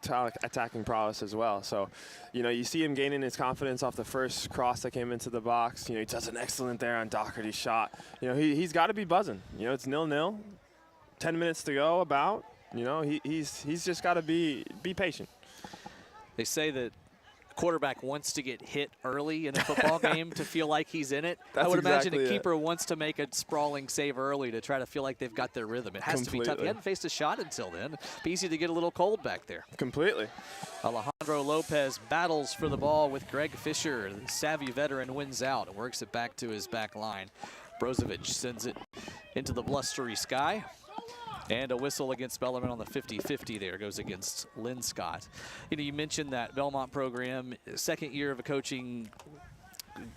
prowess as well. So, you know, you see him gaining his confidence off the first cross that came into the box. You know, he does an excellent there on Doherty's shot. You know, he's got to be buzzing. You know, it's 0-0, 10 minutes to go about. You know, he's just got to be patient. They say that quarterback wants to get hit early in a football game to feel like he's in it. I would imagine a keeper wants to make a sprawling save early to try to feel like they've got their rhythm. It has to be tough. He hadn't faced a shot until then. It'd be easy to get a little cold back there. Completely. Alejandro Lopez battles for the ball with Greg Fischer. The savvy veteran wins out and works it back to his back line. Brozovic sends it into the blustery sky. And a whistle against Bellarmine on the 50-50 there goes against Linscott. You know, you mentioned that Belmont program, second year of a coaching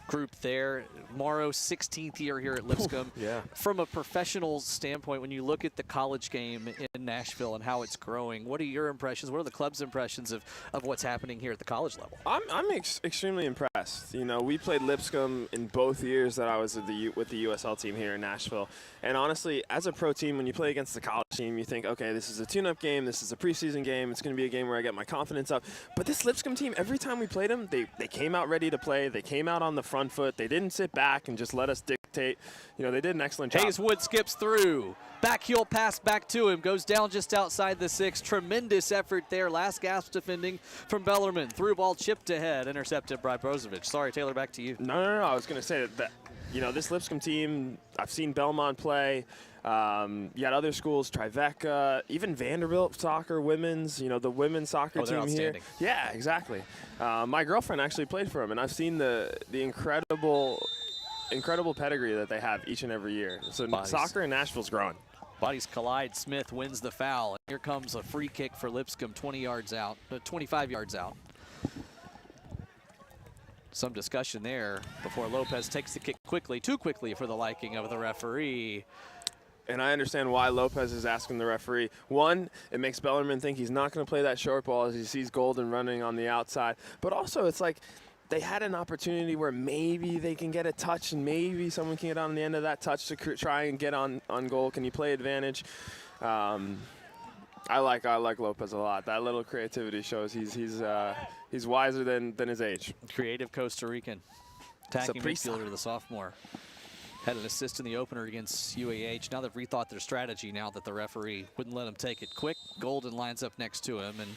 group there. Morrow, 16th year here at Lipscomb. Yeah. From a professional standpoint, when you look at the college game in Nashville and how it's growing, what are your impressions? What are the club's impressions of what's happening here at the college level? I'm extremely impressed. You know, we played Lipscomb in both years that I was with the USL team here in Nashville. And honestly, as a pro team, when you play against the college team, you think, okay, this is a tune-up game. This is a preseason game. It's going to be a game where I get my confidence up. But this Lipscomb team, every time we played them, they came out ready to play. They came out on the front foot. They didn't sit back and just let us dictate. You know, they did an excellent job. Hayeswood skips through. Back heel pass back to him. Goes down just outside the 6. Tremendous effort there. Last gasp defending from Bellarmine. Through ball chipped ahead. Intercepted by Brozovic. Sorry, Taylor, back to you. No. I was going to say that, you know, this Lipscomb team, I've seen Belmont play. You got other schools, Tribeca, even Vanderbilt soccer, women's, you know, the women's soccer team here. Yeah, exactly. My girlfriend actually played for them, and I've seen the incredible pedigree that they have each and every year. So soccer in Nashville's growing. Bodies collide. Smith wins the foul. And here comes a free kick for Lipscomb, 25 yards out. Some discussion there before Lopez takes the kick quickly, too quickly for the liking of the referee. And I understand why Lopez is asking the referee. One, it makes Bellarmine think he's not going to play that short ball as he sees Golden running on the outside. But also, it's like they had an opportunity where maybe they can get a touch and maybe someone can get on the end of that touch to try and get on goal. Can you play advantage? I like Lopez a lot. That little creativity shows he's wiser than his age. Creative Costa Rican. Attacking midfielder, the sophomore. Had an assist in the opener against UAH. Now they've rethought their strategy now that the referee wouldn't let him take it quick. Golden lines up next to him, and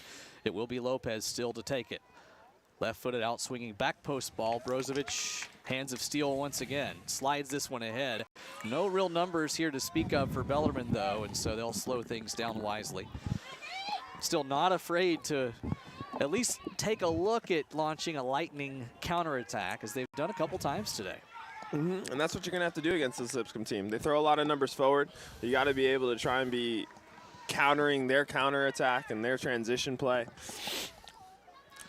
it will be Lopez still to take it. Left-footed out swinging back post ball. Brozovic, hands of steel once again. Slides this one ahead. No real numbers here to speak of for Bellarmine, though, and so they'll slow things down wisely. Still not afraid to at least take a look at launching a lightning counterattack, as they've done a couple times today. And that's what you're going to have to do against this Lipscomb team. They throw a lot of numbers forward. You got to be able to try and be countering their counterattack and their transition play.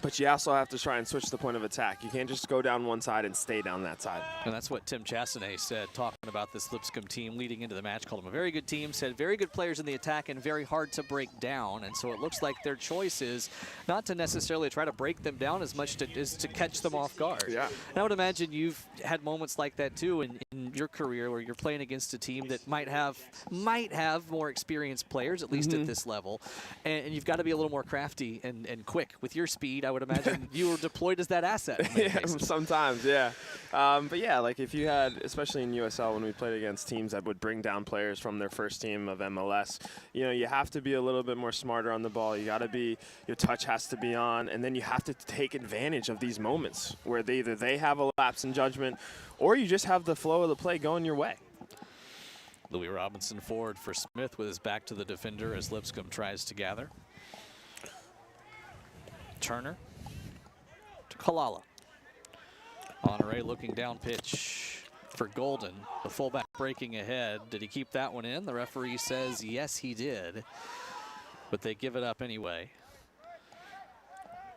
But you also have to try and switch the point of attack. You can't just go down one side and stay down that side. And that's what Tim Chassenay said, talking about this Lipscomb team leading into the match. Called them a very good team, said very good players in the attack and very hard to break down. And so it looks like their choice is not to necessarily try to break them down as much as to catch them off guard. Yeah. And I would imagine you've had moments like that too in your career, where you're playing against a team that might have more experienced players, at least at this level. And you've got to be a little more crafty and quick. With your speed, I would imagine you were deployed as that asset. Yeah, sometimes, yeah. But yeah, like if you had, especially in USL when we played against teams that would bring down players from their first team of MLS, you know, you have to be a little bit more smarter on the ball. You got to be, your touch has to be on, and then you have to take advantage of these moments where either they have a lapse in judgment or you just have the flow of the play going your way. Louis Robinson forward for Smith with his back to the defender as Lipscomb tries to gather. Turner to Kalala. Honore looking down pitch. for Golden. The fullback breaking ahead. Did he keep that one in? The referee says yes, he did. But they give it up anyway.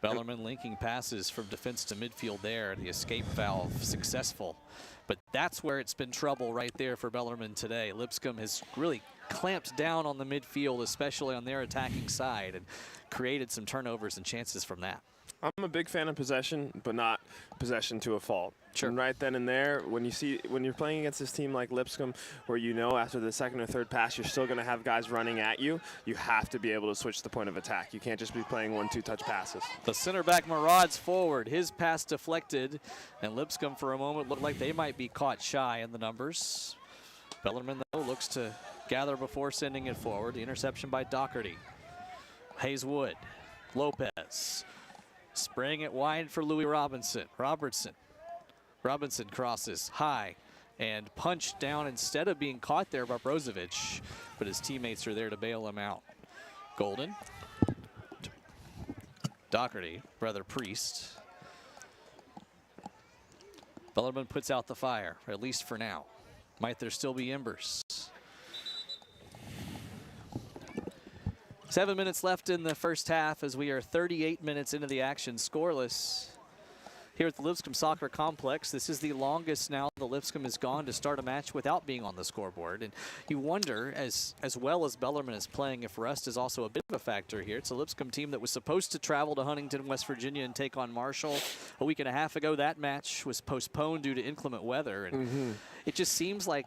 Bellarmine linking passes from defense to midfield there. The escape valve successful. But that's where it's been trouble right there for Bellarmine today. Lipscomb has really clamped down on the midfield, especially on their attacking side, and created some turnovers and chances from that. I'm a big fan of possession, but not possession to a fault. Sure. And right then and there, when you're playing against this team like Lipscomb, where you know after the second or third pass you're still going to have guys running at you, you have to be able to switch the point of attack. You can't just be playing 1-2 touch passes. The center back marauds forward. His pass deflected, and Lipscomb for a moment looked like they might be caught shy in the numbers. Bellarmine, though, looks to gather before sending it forward. The interception by Doherty. Hayes-Wood. Lopez. Spraying it wide for Louis Robinson. Robinson crosses high and punched down instead of being caught there by Brozovic, but his teammates are there to bail him out. Golden. Doherty, brother Priest. Bellarmine puts out the fire, at least for now. Might there still be embers? 7 minutes left in the first half as we are 38 minutes into the action, scoreless. Here at the Lipscomb Soccer Complex, this is the longest now the Lipscomb has gone to start a match without being on the scoreboard. And you wonder, as well as Bellarmine is playing, if rust is also a bit of a factor here. It's a Lipscomb team that was supposed to travel to Huntington, West Virginia and take on Marshall a week and a half ago. That match was postponed due to inclement weather. And it just seems like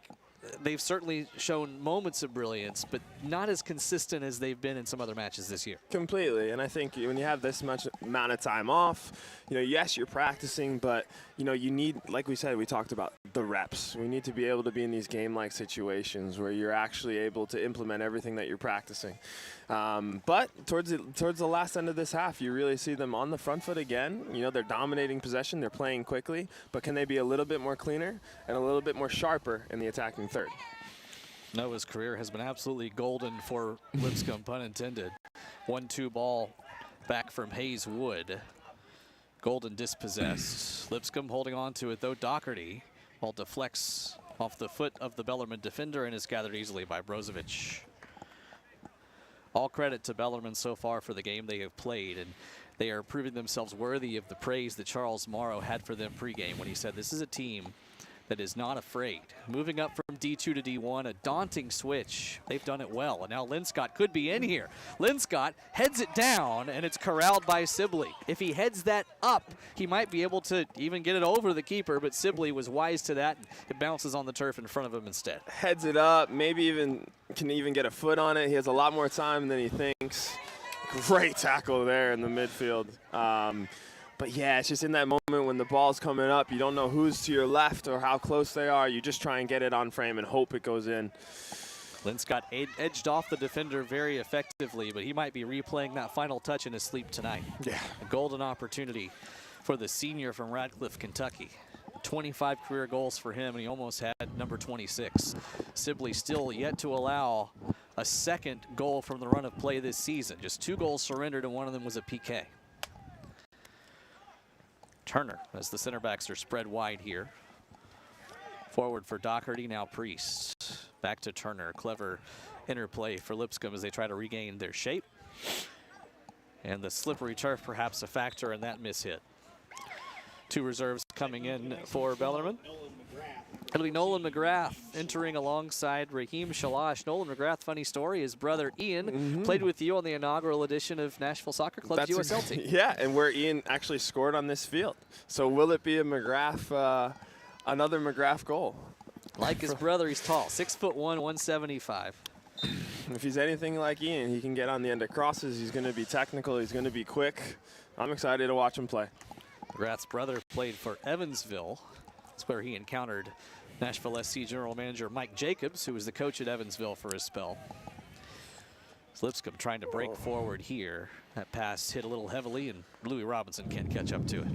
they've certainly shown moments of brilliance, but not as consistent as they've been in some other matches this year. Completely, and I think when you have this much amount of time off, yes, you're practicing, but you need, like we said, we talked about the reps. We need to be able to be in these game-like situations where you're actually able to implement everything that you're practicing. But towards the last end of this half, you really see them on the front foot again. They're dominating possession, they're playing quickly, but can they be a little bit more cleaner and a little bit more sharper in the attacking third? Noah's career has been absolutely golden for Lipscomb, pun intended. 1-2 ball back from Hayes-Wood. Golden dispossessed. Lipscomb holding on to it, though. Doherty, while deflects off the foot of the Bellarmine defender and is gathered easily by Brozovic. All credit to Bellarmine so far for the game they have played, and they are proving themselves worthy of the praise that Charles Morrow had for them pregame when he said this is a team that is not afraid. Moving up from D2 to D1, a daunting switch. They've done it well, and now Linscott could be in here. Linscott heads it down, and it's corralled by Sibley. If he heads that up, he might be able to even get it over the keeper, but Sibley was wise to that. It bounces on the turf in front of him instead. Heads it up, maybe can even get a foot on it. He has a lot more time than he thinks. Great tackle there in the midfield. But yeah, it's just in that moment when the ball's coming up, you don't know who's to your left or how close they are. You just try and get it on frame and hope it goes in. Linscott edged off the defender very effectively, but he might be replaying that final touch in his sleep tonight. Yeah. A golden opportunity for the senior from Radcliffe, Kentucky. 25 career goals for him, and he almost had number 26. Sibley still yet to allow a second goal from the run of play this season. Just 2 goals surrendered, and one of them was a PK. Turner, as the center backs are spread wide here. Forward for Doherty, now Priest. Back to Turner. Clever interplay for Lipscomb as they try to regain their shape. And the slippery turf perhaps a factor in that mishit. 2 reserves coming in for Bellarmine. It'll be Nolan Mcgrath entering alongside Raheem Shalash. Nolan Mcgrath, funny story, his brother Ian played with you on the inaugural edition of Nashville Soccer Club's USL team. Yeah, and where Ian actually scored on this field. So will it be a Mcgrath, another Mcgrath goal? Like his brother, he's tall, 6'1", 175. If he's anything like Ian, he can get on the end of crosses. He's going to be technical. He's going to be quick. I'm excited to watch him play. McGrath's brother played for Evansville. That's where he encountered Nashville SC general manager Mike Jacobs, who was the coach at Evansville for a spell. Lipscomb trying to break forward here. That pass hit a little heavily, and Louis Robinson can't catch up to it.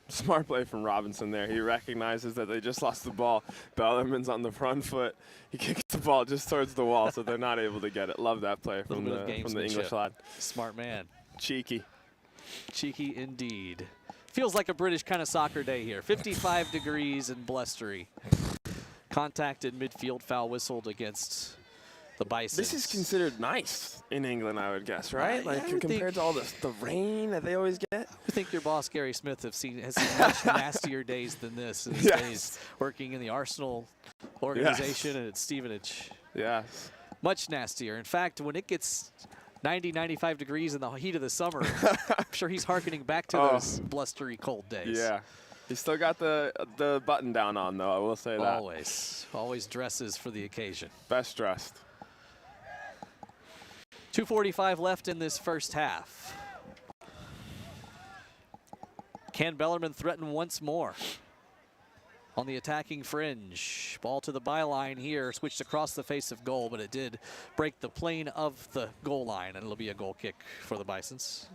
Smart play from Robinson there. He recognizes that they just lost the ball. Bellarmine's on the front foot. He kicks the ball just towards the wall, so they're not able to get it. Love that play from the English lad. Smart man. Cheeky. Cheeky indeed. Feels like a British kind of soccer day here. 55 degrees and blustery. Contact in midfield, foul whistled against the Bisons. This is considered nice in England, I would guess, right? I would compared to all the rain that they always get. I think your boss, Gary Smith, has seen much nastier days than this in his days working in the Arsenal organization and at Stevenage. Yes. Much nastier. In fact, when it gets 90, 95 degrees in the heat of the summer, I'm sure he's hearkening back to those blustery cold days. Yeah. He's still got the button down on, though, I will say that. Always dresses for the occasion. Best dressed. 2:45 left in this first half. Can Bellarmine threaten once more? On the attacking fringe. Ball to the byline here, switched across the face of goal, but it did break the plane of the goal line, and it'll be a goal kick for the Bisons.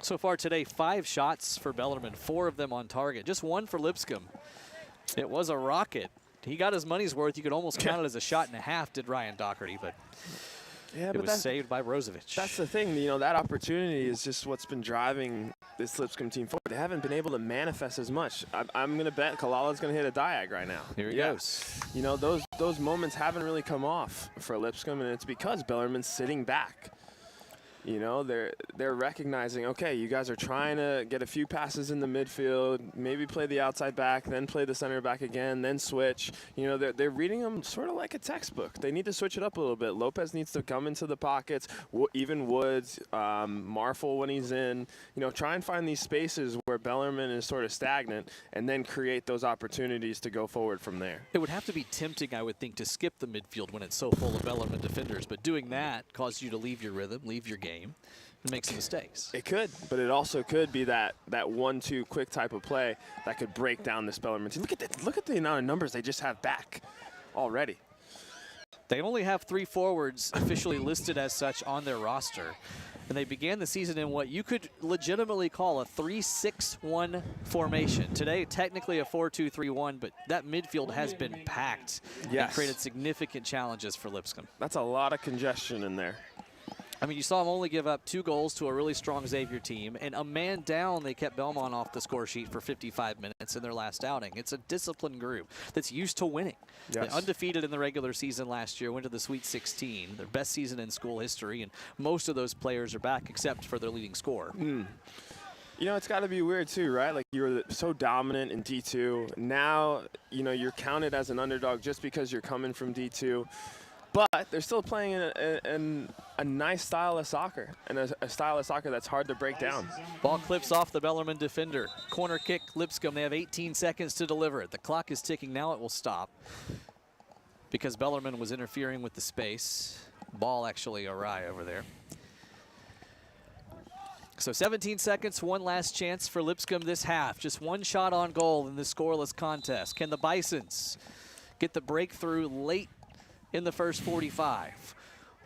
So far today, 5 shots for Bellarmine, 4 of them on target, just 1 for Lipscomb. It was a rocket. He got his money's worth. You could almost count it as a shot and a half, did Ryan Doherty, but it was saved by Brozovic. That's the thing, that opportunity is just what's been driving this Lipscomb team forward. They haven't been able to manifest as much. I'm going to bet Kalala's going to hit a diag right now. Here he goes. Those moments haven't really come off for Lipscomb, and it's because Bellarmine's sitting back. They're recognizing, okay, you guys are trying to get a few passes in the midfield, maybe play the outside back, then play the center back again, then switch. They're reading them sort of like a textbook. They need to switch it up a little bit. Lopez needs to come into the pockets, even Woods, Marfel when he's in. Try and find these spaces where Bellarmine is sort of stagnant and then create those opportunities to go forward from there. It would have to be tempting, I would think, to skip the midfield when it's so full of Bellarmine defenders, but doing that causes you to leave your rhythm, leave your game, and make some mistakes. It could, but it also could be that 1-2 quick type of play that could break down this Bellarmine team. Look at the amount of numbers they just have back already. They only have 3 forwards officially listed as such on their roster, and they began the season in what you could legitimately call a 3-6-1 formation. Today, technically a 4-2-3-1, but that midfield has been packed and created significant challenges for Lipscomb. That's a lot of congestion in there. I mean, you saw them only give up 2 goals to a really strong Xavier team, and a man down, they kept Belmont off the score sheet for 55 minutes in their last outing. It's a disciplined group that's used to winning. Yes. They undefeated in the regular season last year, went to the Sweet 16, their best season in school history, and most of those players are back except for their leading scorer. It's got to be weird too, right? Like, you were so dominant in D2. Now, you're counted as an underdog just because you're coming from D2. But they're still playing in a nice style of soccer, and a style of soccer that's hard to break down. Ball clips off the Bellarmine defender. Corner kick, Lipscomb. They have 18 seconds to deliver it. The clock is ticking. Now it will stop because Bellarmine was interfering with the space. Ball actually awry over there. So 17 seconds, one last chance for Lipscomb this half. Just 1 shot on goal in this scoreless contest. Can the Bisons get the breakthrough late in the first 45?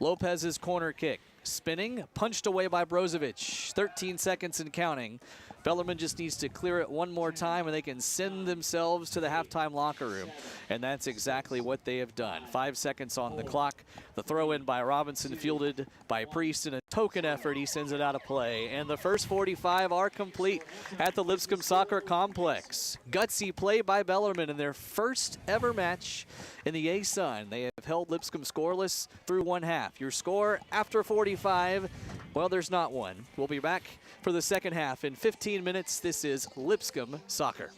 Lopez's corner kick, spinning, punched away by Brozovic. 13 seconds and counting. Bellarmine just needs to clear it one more time and they can send themselves to the halftime locker room. And that's exactly what they have done. 5 seconds on the clock. The throw in by Robinson, fielded by Priest in a token effort. He sends it out of play. And the first 45 are complete at the Lipscomb Soccer Complex. Gutsy play by Bellarmine in their first ever match in the A-Sun. They have held Lipscomb scoreless through 1 half. Your score after 45, well, there's not one. We'll be back for the second half in 15 minutes. This is Lipscomb Soccer.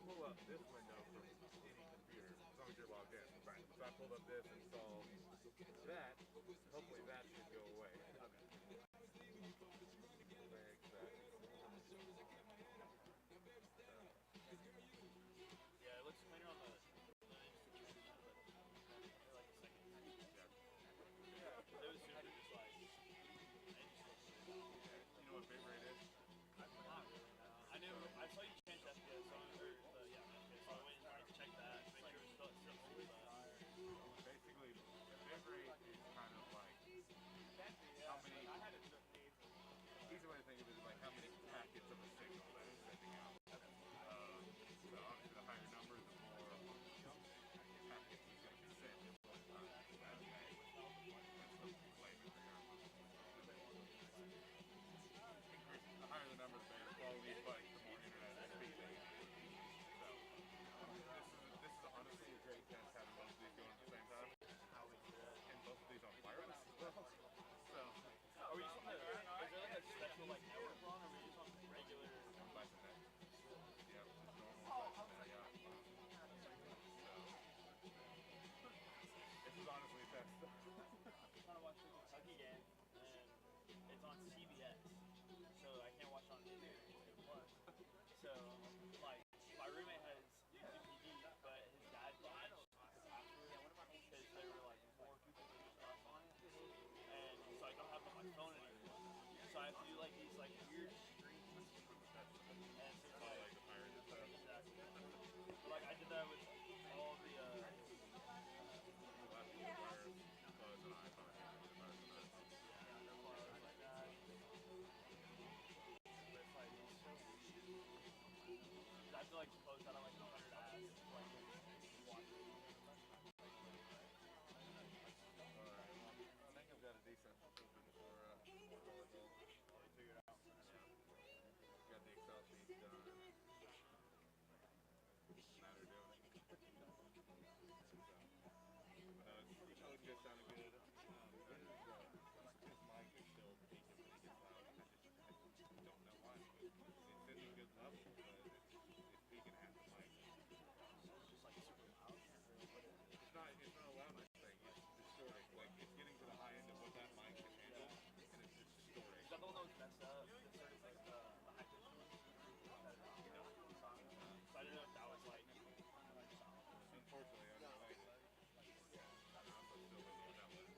pull up this window from any computer, as long as you're logged in. Right. So I pulled up this, installed that. Hopefully that should go away. Yeah, it looks cleaner on the Instagram, but like a second. Yeah. It was super just like, You know what bitrate is? not really, no. I knew, I saw you change FPS, so I went and like check that, make sure it's still cool, but Basically, bitrate is kind of like how many, easy way to think of it is like how many packets of a signal that it's sending out. So obviously the higher number, the more packets is going to be sent at one time. That's the layman's term. The higher the number, the better quality, but the more internet speed they have. So this is honestly a great test having both of these going at the same time. And both of these on wireless as well. So are we just on the, is there like a special like network run, or are we just on regular? Ethernet. Yeah, just normal Ethernet, yeah. So this is honestly a test. I'm trying to watch the Kentucky game, and it's on CBS, so I can't watch it on Disney Plus. So, like, my roommate has DVD, but his dad changed the password because there were like more people than just us on it, and so I don't have it on my phone anymore. So I have to do like these like weird streams, and so it's like the pirated stuff. exactly. But like I did that with all the. I have to like close out on like 100 apps and like watch it. Alright, I think I've got a decent open for volleyball. I'll figure it out. Got the Excel sheet done. Now they're doing it. It just sounded good. His mic is still peaking when he gets loud. I don't know why. It's in a good level, but it's peaking at the mic. It's just like super loud. It's not a loud mic thing. It's distorting. Like it's getting to the high end of what that mic can handle, and it's just distorting. Is that the one that was messed up? It's sort of like the high pitch one. So I didn't know if that was like. Unfortunately, I don't know. I'm also still with that one.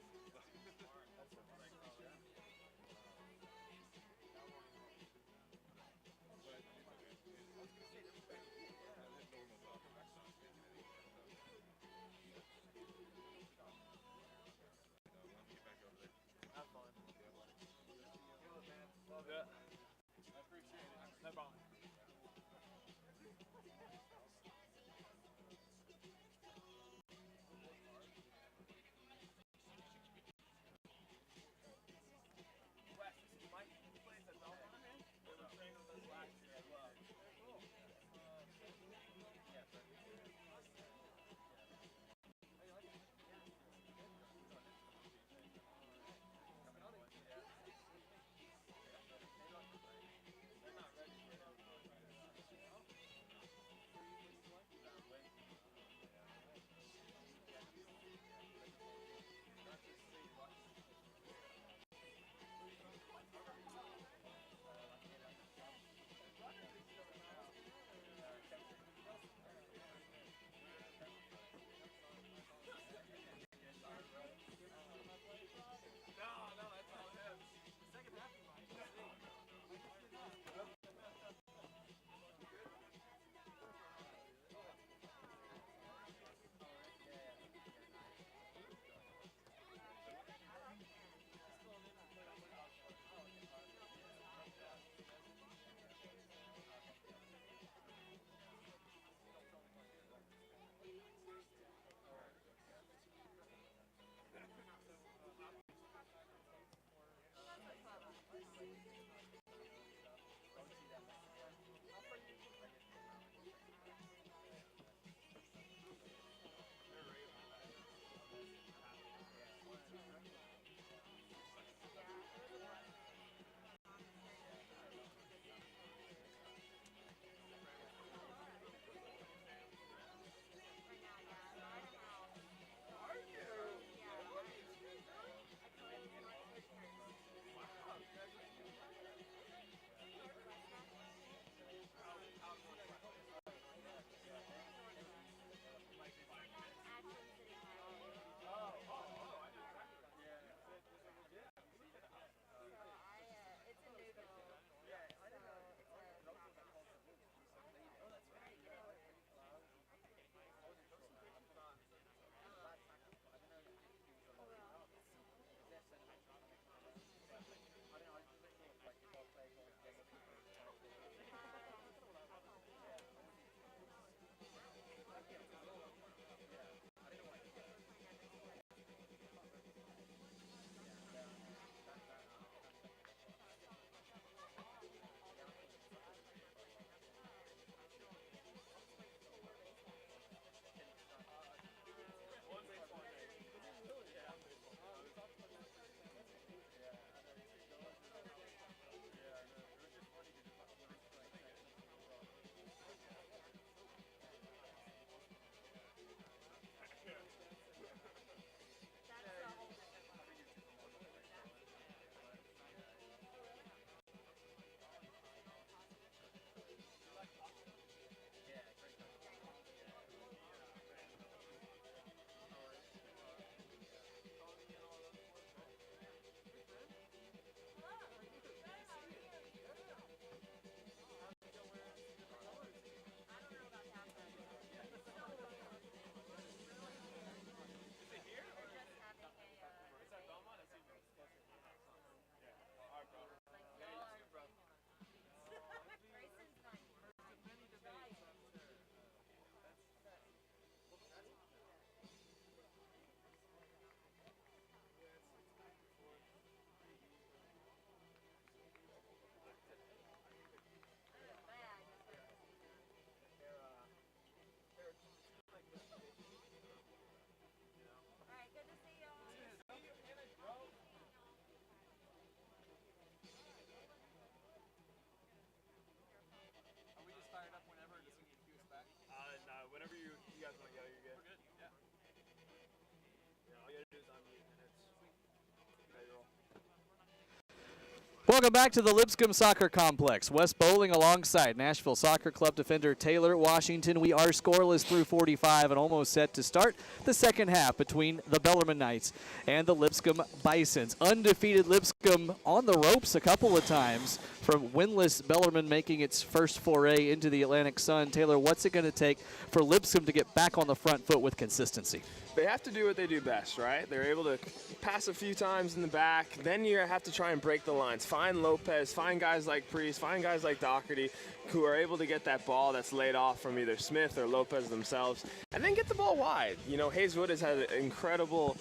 Welcome back to the Lipscomb Soccer Complex. West Bowling alongside Nashville Soccer Club defender Taylor Washington. We are scoreless through 45 and almost set to start the second half between the Bellarmine Knights and the Lipscomb Bisons. Undefeated Lipscomb on the ropes a couple of times from winless Bellarmine making its first foray into the Atlantic Sun. Taylor, what's it going to take for Lipscomb to get back on the front foot with consistency? They have to do what they do best, right? They're able to pass a few times in the back. Then you have to try and break the lines. Find Lopez, find guys like Priest, find guys like Doherty who are able to get that ball that's laid off from either Smith or Lopez themselves, and then get the ball wide. You know, Hayeswood has had incredible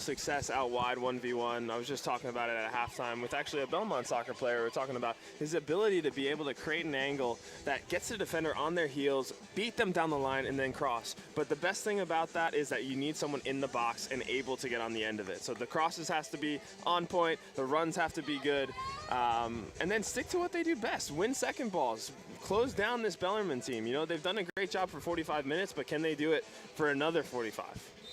success out wide 1v1. I was just talking about it at halftime with actually a Belmont soccer player. We were talking about his ability to be able to create an angle that gets the defender on their heels, beat them down the line, and then cross. But the best thing about that is that you need someone in the box and able to get on the end of it. So the crosses has to be on point, the runs have to be good, and then stick to what they do best. Win second balls. Close down this Bellarmine team. You know, they've done a great job for 45 minutes, but can they do it for another 45?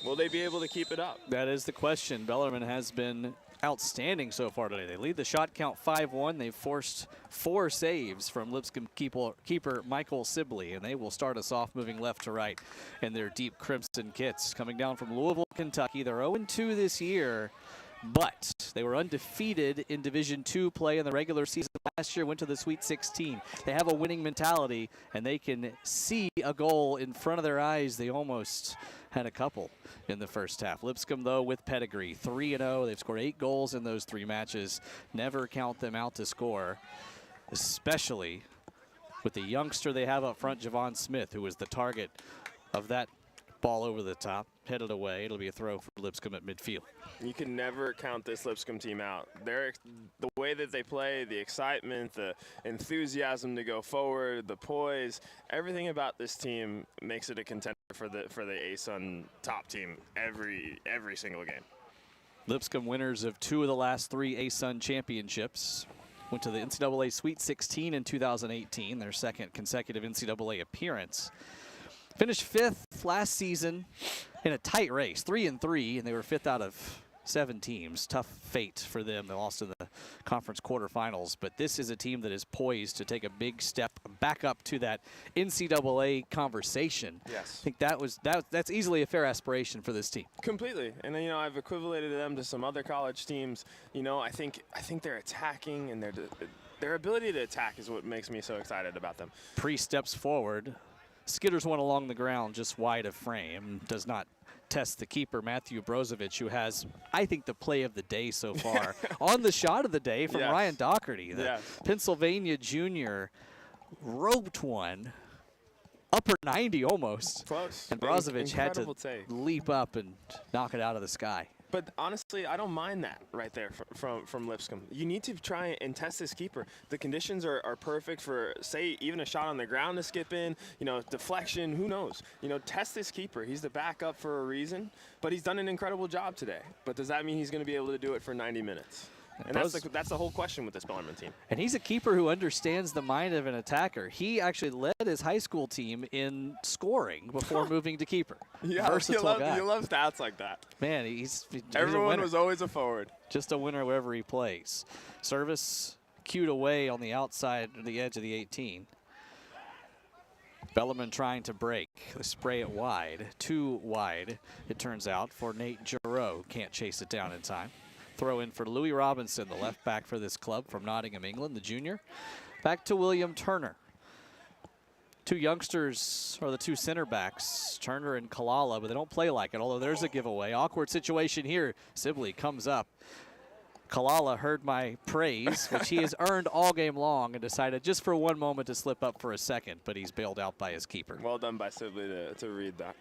Will they be able to keep it up? That is the question. Bellarmine has been outstanding so far today. They lead the shot count 5-1. They've forced 4 saves from Lipscomb keeper Michael Sibley, and they will start us off moving left to right in their deep crimson kits. Coming down from Louisville, Kentucky. They're 0-2 this year, but they were undefeated in Division II play in the regular season last year, went to the Sweet 16. They have a winning mentality, and they can see a goal in front of their eyes. They almost had a couple in the first half. Lipscomb, though, with pedigree, 3-0. They've scored 8 goals in those 3 matches. Never count them out to score, especially with the youngster they have up front, Javon Smith, who was the target of that ball over the top, headed away. It'll be a throw for Lipscomb at midfield. You can never count this Lipscomb team out. The way that they play, the excitement, the enthusiasm to go forward, the poise, everything about this team makes it a contender for the ASUN top team every single game. Lipscomb winners of 2 of the last 3 ASUN championships. Went to the NCAA Sweet 16 in 2018, their second consecutive NCAA appearance. Finished 5th last season in a tight race, 3-3, and they were 5th out of 7 teams. Tough fate for them. They lost in the conference quarterfinals, but this is a team that is poised to take a big step back up to that NCAA conversation. Yes. I think that's easily a fair aspiration for this team. Completely. And you know, I've equivalated them to some other college teams. You know, I think they're attacking, and their ability to attack is what makes me so excited about them. Priest steps forward. Skitters one along the ground, just wide of frame. Does not test the keeper, Matthew Brozovic, who has, I think, the play of the day so far. On the shot of the day from Yes. Ryan Doherty. The Yes. Pennsylvania junior roped one, upper 90 almost. Close. And Brozovic had to Incredible take. leap up and knock it out of the sky. But honestly, I don't mind that right there from Lipscomb. You need to try and test this keeper. The conditions are perfect for, say, even a shot on the ground to skip in, you know, deflection, who knows? You know, test this keeper. He's the backup for a reason, but he's done an incredible job today. But does that mean he's going to be able to do it for 90 minutes? And that's the whole question with this Bellarmine team. And he's a keeper who understands the mind of an attacker. He actually led his high school team in scoring before moving to keeper. Yeah, Versatile guy. you love stats like that. Man, he's a Everyone winner. was always a forward. Just a winner wherever he plays. Service cued away on the outside of the edge of the 18. Bellarmine trying to break. They spray it wide. Too wide, it turns out, for Nate Giroux. Can't chase it down in time. Throw in for Louis Robinson, the left back for this club from Nottingham, England, the junior. Back to William Turner. 2 youngsters are the 2 center backs, Turner and Kalala, but they don't play like it, although there's a giveaway. Awkward situation here. Sibley comes up. Kalala heard my praise, which he has earned all game long, and decided just for one moment to slip up for a second, but he's bailed out by his keeper. Well done by Sibley to read that.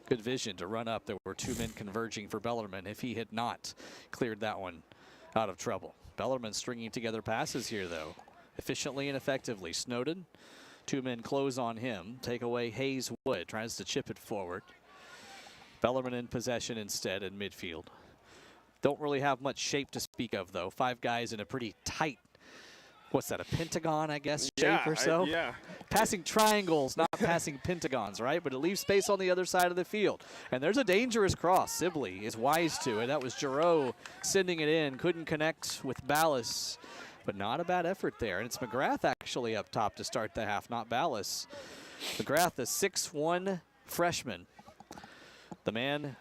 Good vision to run up. There were 2 men converging for Bellarmine if he had not cleared that one out of trouble. Bellarmine stringing together passes here, though, efficiently and effectively. Snowden, 2 men close on him. Take away Hayes Wood, tries to chip it forward. Bellarmine in possession instead in midfield. Don't really have much shape to speak of, though. 5 guys in a pretty tight what's that, a pentagon, I guess, Yeah, shape or so? yeah. Passing triangles, not passing pentagons, right? But it leaves space on the other side of the field. And there's a dangerous cross. Sibley is wise to it. That was Giroux sending it in. Couldn't connect with Ballas, but not a bad effort there. And it's McGrath actually up top to start the half, not Ballas. McGrath, the 6'1" freshman. The man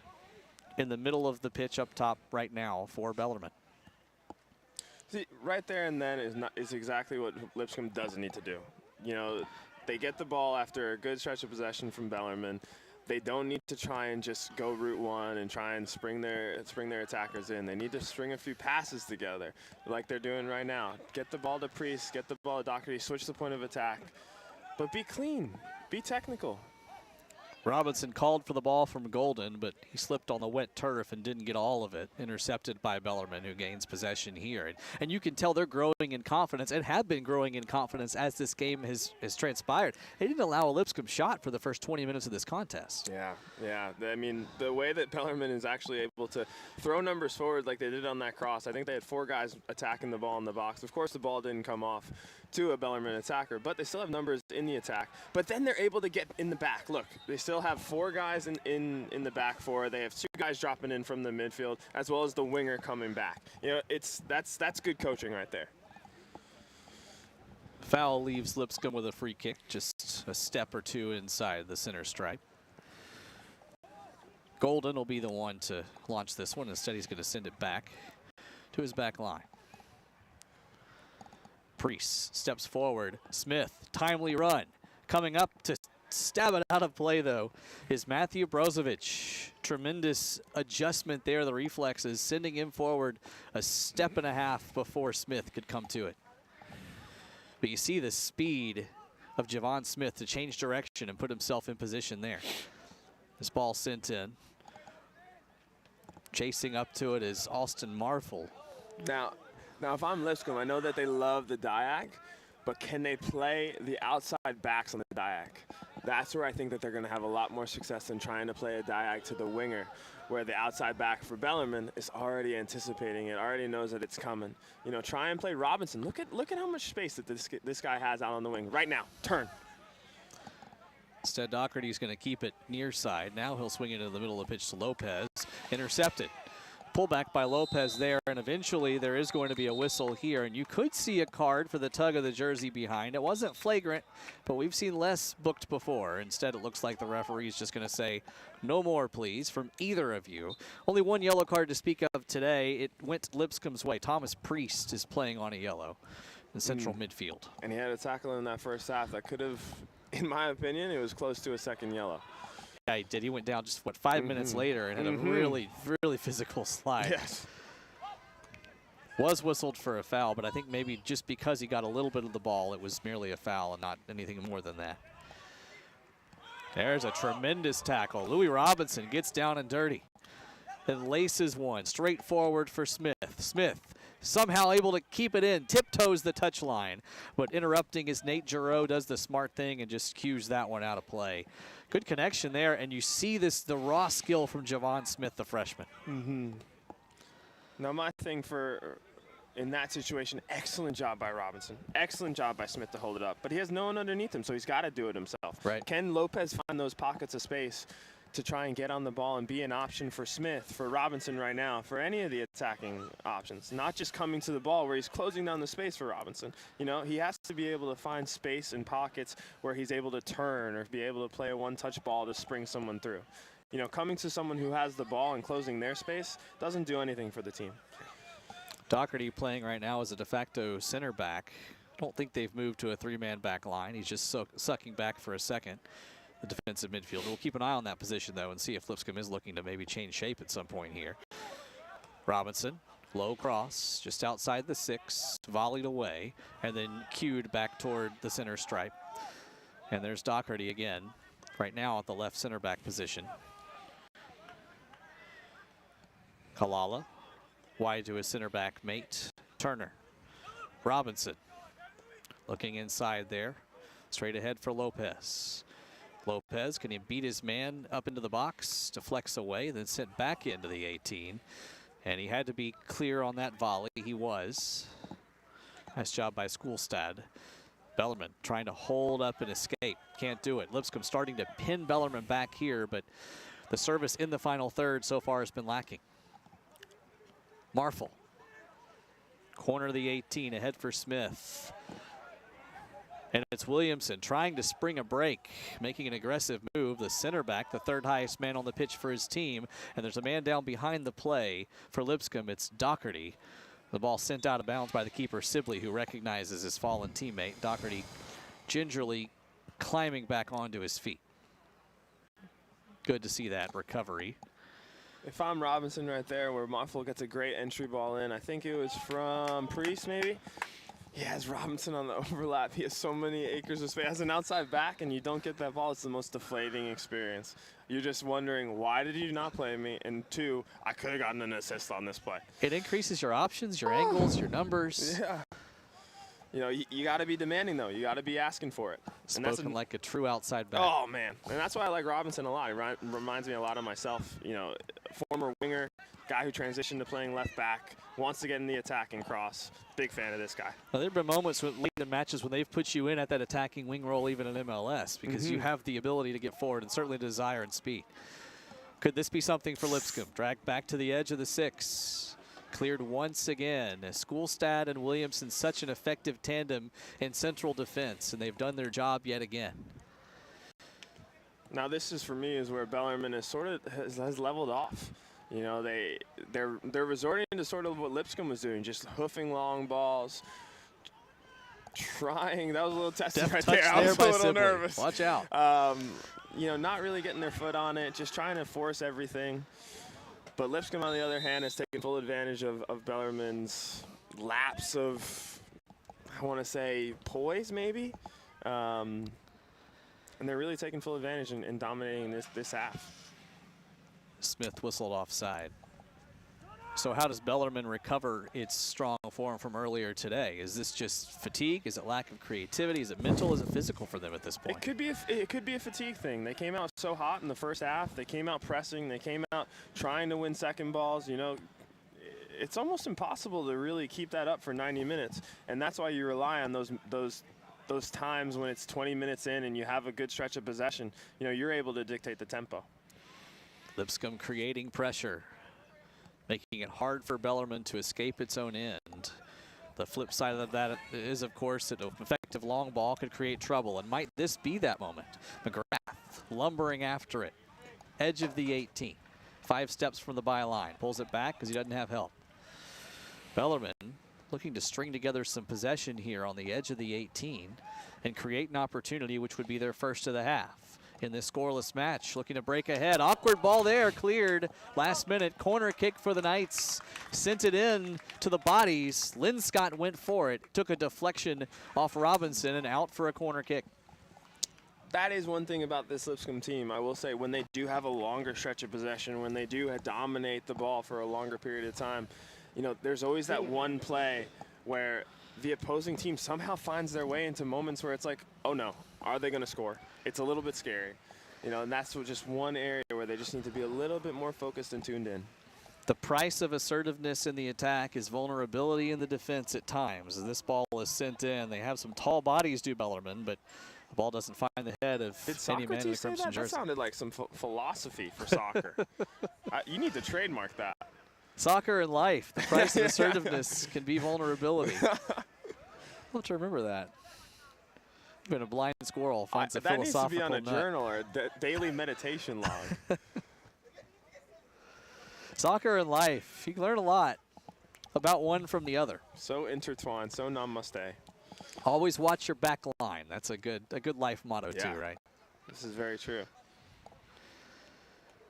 in the middle of the pitch up top right now for Bellarmine. See, right there and then is exactly what Lipscomb doesn't need to do. You know, they get the ball after a good stretch of possession from Bellarmine. They don't need to try and just go route one and try and spring their attackers in. They need to string a few passes together like they're doing right now. Get the ball to Priest, get the ball to Doherty, switch the point of attack. But be clean, be technical. Robinson called for the ball from Golden, but he slipped on the wet turf and didn't get all of it. Intercepted by Bellarmine, who gains possession here. And you can tell they're growing in confidence and have been growing in confidence as this game has transpired. They didn't allow a Lipscomb shot for the first 20 minutes of this contest. Yeah. I mean, the way that Bellarmine is actually able to throw numbers forward like they did on that cross, I think they had 4 guys attacking the ball in the box. Of course, the ball didn't come off to a Bellarmine attacker, but they still have numbers in the attack. But then they're able to get in the back. Look, they still have 4 guys in the back 4. They have 2 guys dropping in from the midfield, as well as the winger coming back. You know, that's good coaching right there. Foul leaves Lipscomb with a free kick, just a step or 2 inside the center stripe. Golden will be the one to launch this one. Instead, he's going to send it back to his back line. Priest steps forward. Smith, timely run. Coming up to stab it out of play, though, is Matthew Brozovic. Tremendous adjustment there, the reflexes, sending him forward a step and a half before Smith could come to it. But you see the speed of Javon Smith to change direction and put himself in position there. This ball sent in. Chasing up to it is Austin Marfel. Now, if I'm Lipscomb, I know that they love the diag, but can they play the outside backs on the diag? That's where I think that they're going to have a lot more success than trying to play a diag to the winger, where the outside back for Bellarmine is already anticipating it, already knows that it's coming. You know, try and play Robinson. Look at how much space that this guy has out on the wing. Right now, turn. Instead, Doherty's going to keep it near side. Now he'll swing it into the middle of the pitch to Lopez. Intercepted. Pullback by Lopez there, and eventually there is going to be a whistle here, and you could see a card for the tug of the jersey behind. It wasn't flagrant, but we've seen less booked before. Instead, it looks like the referee's just going to say, no more, please, from either of you. Only one yellow card to speak of today. It went Lipscomb's way. Thomas Priest is playing on a yellow in central midfield. And he had a tackle in that first half that could have, in my opinion, it was close to a second yellow. Yeah, he did. He went down just, 5 minutes later and had a really, really physical slide. Yes. Was whistled for a foul, but I think maybe just because he got a little bit of the ball, it was merely a foul and not anything more than that. There's a tremendous tackle. Louis Robinson gets down and dirty. Then laces one straight forward for Smith. Smith somehow able to keep it in, tiptoes the touchline, but interrupting is Nate Giroux, does the smart thing and just cues that one out of play. Good connection there, and you see the raw skill from Javon Smith, the freshman. Now my thing in that situation, excellent job by Robinson. Excellent job by Smith to hold it up. But he has no one underneath him, so he's got to do it himself. Right. Can Lopez find those pockets of space to try and get on the ball and be an option for Smith, for Robinson right now, for any of the attacking options? Not just coming to the ball where he's closing down the space for Robinson. You know, he has to be able to find space and pockets where he's able to turn or be able to play a one-touch ball to spring someone through. You know, coming to someone who has the ball and closing their space doesn't do anything for the team. Doherty playing right now as a de facto center back. I don't think they've moved to a 3-man back line. He's just sucking back for a second, the defensive midfielder. We'll keep an eye on that position, though, and see if Lipscomb is looking to maybe change shape at some point here. Robinson, low cross, just outside the 6, volleyed away, and then cued back toward the center stripe. And there's Doherty again, right now at the left center back position. Kalala, wide to his center back mate, Turner. Robinson, looking inside there, straight ahead for Lopez. Lopez, can he beat his man up into the box to flex away, then sent back into the 18. And he had to be clear on that volley. He was. Nice job by Schoolstad. Bellarmine trying to hold up and escape. Can't do it. Lipscomb starting to pin Bellarmine back here, but the service in the final third so far has been lacking. Marfel. Corner of the 18, ahead for Smith. And it's Williamson trying to spring a break, making an aggressive move. The center back, the third highest man on the pitch for his team. And there's a man down behind the play for Lipscomb. It's Doherty. The ball sent out of bounds by the keeper, Sibley, who recognizes his fallen teammate. Doherty gingerly climbing back onto his feet. Good to see that recovery. If I'm Robinson right there, where Marfel gets a great entry ball in, I think it was from Priest maybe. He has Robinson on the overlap. He has so many acres of space. As an outside back and you don't get that ball, it's the most deflating experience. You're just wondering, why did you not play me? And two, I could have gotten an assist on this play. It increases your options, your angles, your numbers. Yeah. You know, you got to be demanding, though. You got to be asking for it. Spoken like a true outside back. Oh, man. And that's why I like Robinson a lot. He reminds me a lot of myself. You know, former winger, guy who transitioned to playing left back, wants to get in the attacking cross. Big fan of this guy. Well, there have been moments late in matches when they've put you in at that attacking wing role, even in MLS, because you have the ability to get forward and certainly desire and speed. Could this be something for Lipscomb? Dragged back to the edge of the 6. Cleared once again. Schoolstad and Williamson, such an effective tandem in central defense, and they've done their job yet again. Now this is, for me, is where Bellarmine is sort of has leveled off. You know, they're resorting to sort of what Lipscomb was doing, just hoofing long balls, trying. That was a little testy right there. I was a little nervous. Watch out. You know, not really getting their foot on it, just trying to force everything. But Lipscomb, on the other hand, is taking full advantage of Bellarmine's lapse of, I want to say, poise, maybe. And they're really taking full advantage and dominating this half. Smith whistled offside. So how does Bellarmine recover its strong form from earlier today? Is this just fatigue? Is it lack of creativity? Is it mental? Is it physical for them at this point? It could be a fatigue thing. They came out so hot in the first half. They came out pressing. They came out trying to win second balls. You know, it's almost impossible to really keep that up for 90 minutes, and that's why you rely on those times when it's 20 minutes in and you have a good stretch of possession. You know, you're able to dictate the tempo. Lipscomb creating pressure, making it hard for Bellarmine to escape its own end. The flip side of that is, of course, that an effective long ball could create trouble. And might this be that moment? McGrath lumbering after it. Edge of the 18. 5 steps from the byline. Pulls it back because he doesn't have help. Bellarmine looking to string together some possession here on the edge of the 18 and create an opportunity which would be their first of the half. In this scoreless match, looking to break ahead. Awkward ball there, cleared last minute. Corner kick for the Knights. Sent it in to the bodies. Linscott went for it. Took a deflection off Robinson and out for a corner kick. That is one thing about this Lipscomb team. I will say, when they do have a longer stretch of possession, when they do dominate the ball for a longer period of time, you know, there's always that one play where the opposing team somehow finds their way into moments where it's like, oh no, are they going to score? It's a little bit scary, you know, and that's just one area where they just need to be a little bit more focused and tuned in. The price of assertiveness in the attack is vulnerability in the defense at times. As this ball is sent in, they have some tall bodies, do Bellarmine, but the ball doesn't find the head of any man in the crimson jersey. That sounded like some philosophy for soccer. You need to trademark that. Soccer and life, the price of assertiveness can be vulnerability. I'll have to remember that. Been a blind squirrel finds a philosophical That needs to be on a nut. journal or a daily meditation log. Soccer and life, you can learn a lot about one from the other. So intertwined, so namaste. Always watch your back line. That's a good life motto too, right? This is very true.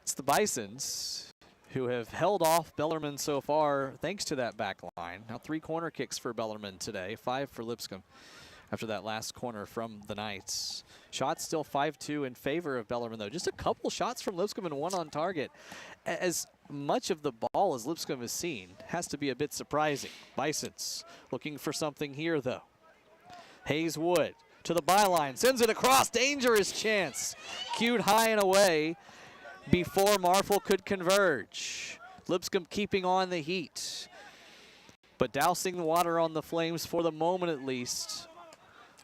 It's the Bisons who have held off Bellarmine so far thanks to that back line. Now 3 corner kicks for Bellarmine today, 5 for Lipscomb after that last corner from the Knights. Shots still 5-2 in favor of Bellarmine, though. Just a couple shots from Lipscomb and 1 on target. As much of the ball as Lipscomb has seen has to be a bit surprising. Bisons looking for something here, though. Hayes Wood to the byline, sends it across, dangerous chance. Cued high and away before Marfel could converge. Lipscomb keeping on the heat. But dousing the water on the Flames for the moment at least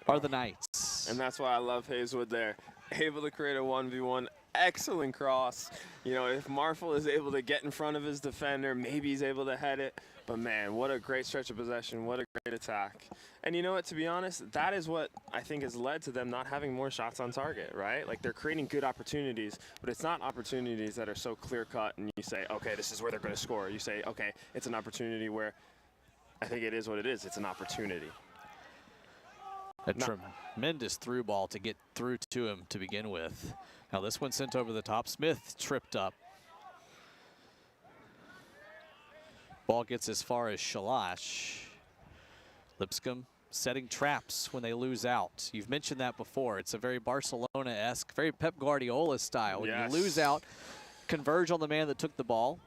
are the Knights. And that's why I love Hayeswood there. Able to create a 1v1. Excellent cross. You know, if Marfel is able to get in front of his defender, maybe he's able to head it. But, man, what a great stretch of possession. What a great attack. And you know what, to be honest, that is what I think has led to them not having more shots on target, right? Like, they're creating good opportunities, but it's not opportunities that are so clear-cut and you say, okay, this is where they're going to score. You say, okay, it's an opportunity where I think it is what it is. It's an opportunity. A tremendous through ball to get through to him to begin with. Now this one sent over the top. Smith tripped up. Ball gets as far as Shalash. Lipscomb setting traps when they lose out. You've mentioned that before. It's a very Barcelona-esque, very Pep Guardiola style. When you lose out, converge on the man that took the ball.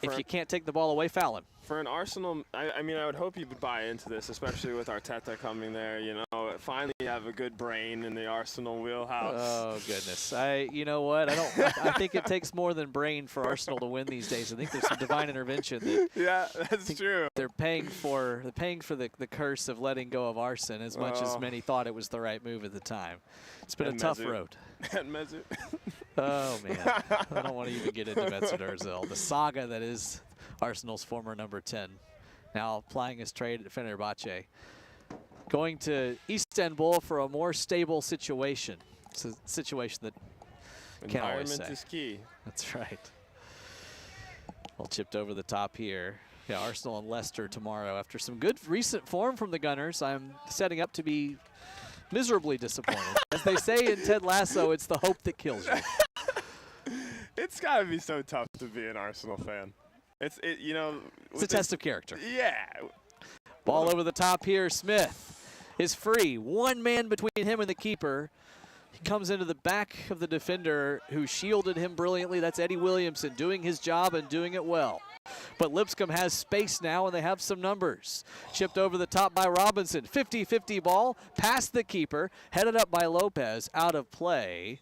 If you can't take the ball away, foul him. For an Arsenal, I mean, I would hope you would buy into this, especially with Arteta coming there. You know, finally you have a good brain in the Arsenal wheelhouse. Oh goodness! You know what? I think it takes more than brain for Arsenal to win these days. I think there's some divine intervention. Yeah, that's true. They're paying for the curse of letting go of Arsene as much as many thought it was the right move at the time. It's been a tough road. And Mesut. Oh man, I don't want to even get into Mesut Ozil. The saga that is Arsenal's former number 10, now applying his trade at Fenerbahce. Going to Istanbul for a more stable situation. It's a situation that can't always say. Environment is key. That's right. Well, chipped over the top here. Yeah, Arsenal and Leicester tomorrow. After some good recent form from the Gunners, I'm setting up to be miserably disappointed. As they say in Ted Lasso, it's the hope that kills you. It's got to be so tough to be an Arsenal fan. It's a test of character. Yeah. Ball over the top here. Smith is free. One man between him and the keeper. He comes into the back of the defender who shielded him brilliantly. That's Eddie Williamson doing his job and doing it well. But Lipscomb has space now, and they have some numbers. Chipped over the top by Robinson. 50-50 ball, past the keeper, headed up by Lopez, out of play.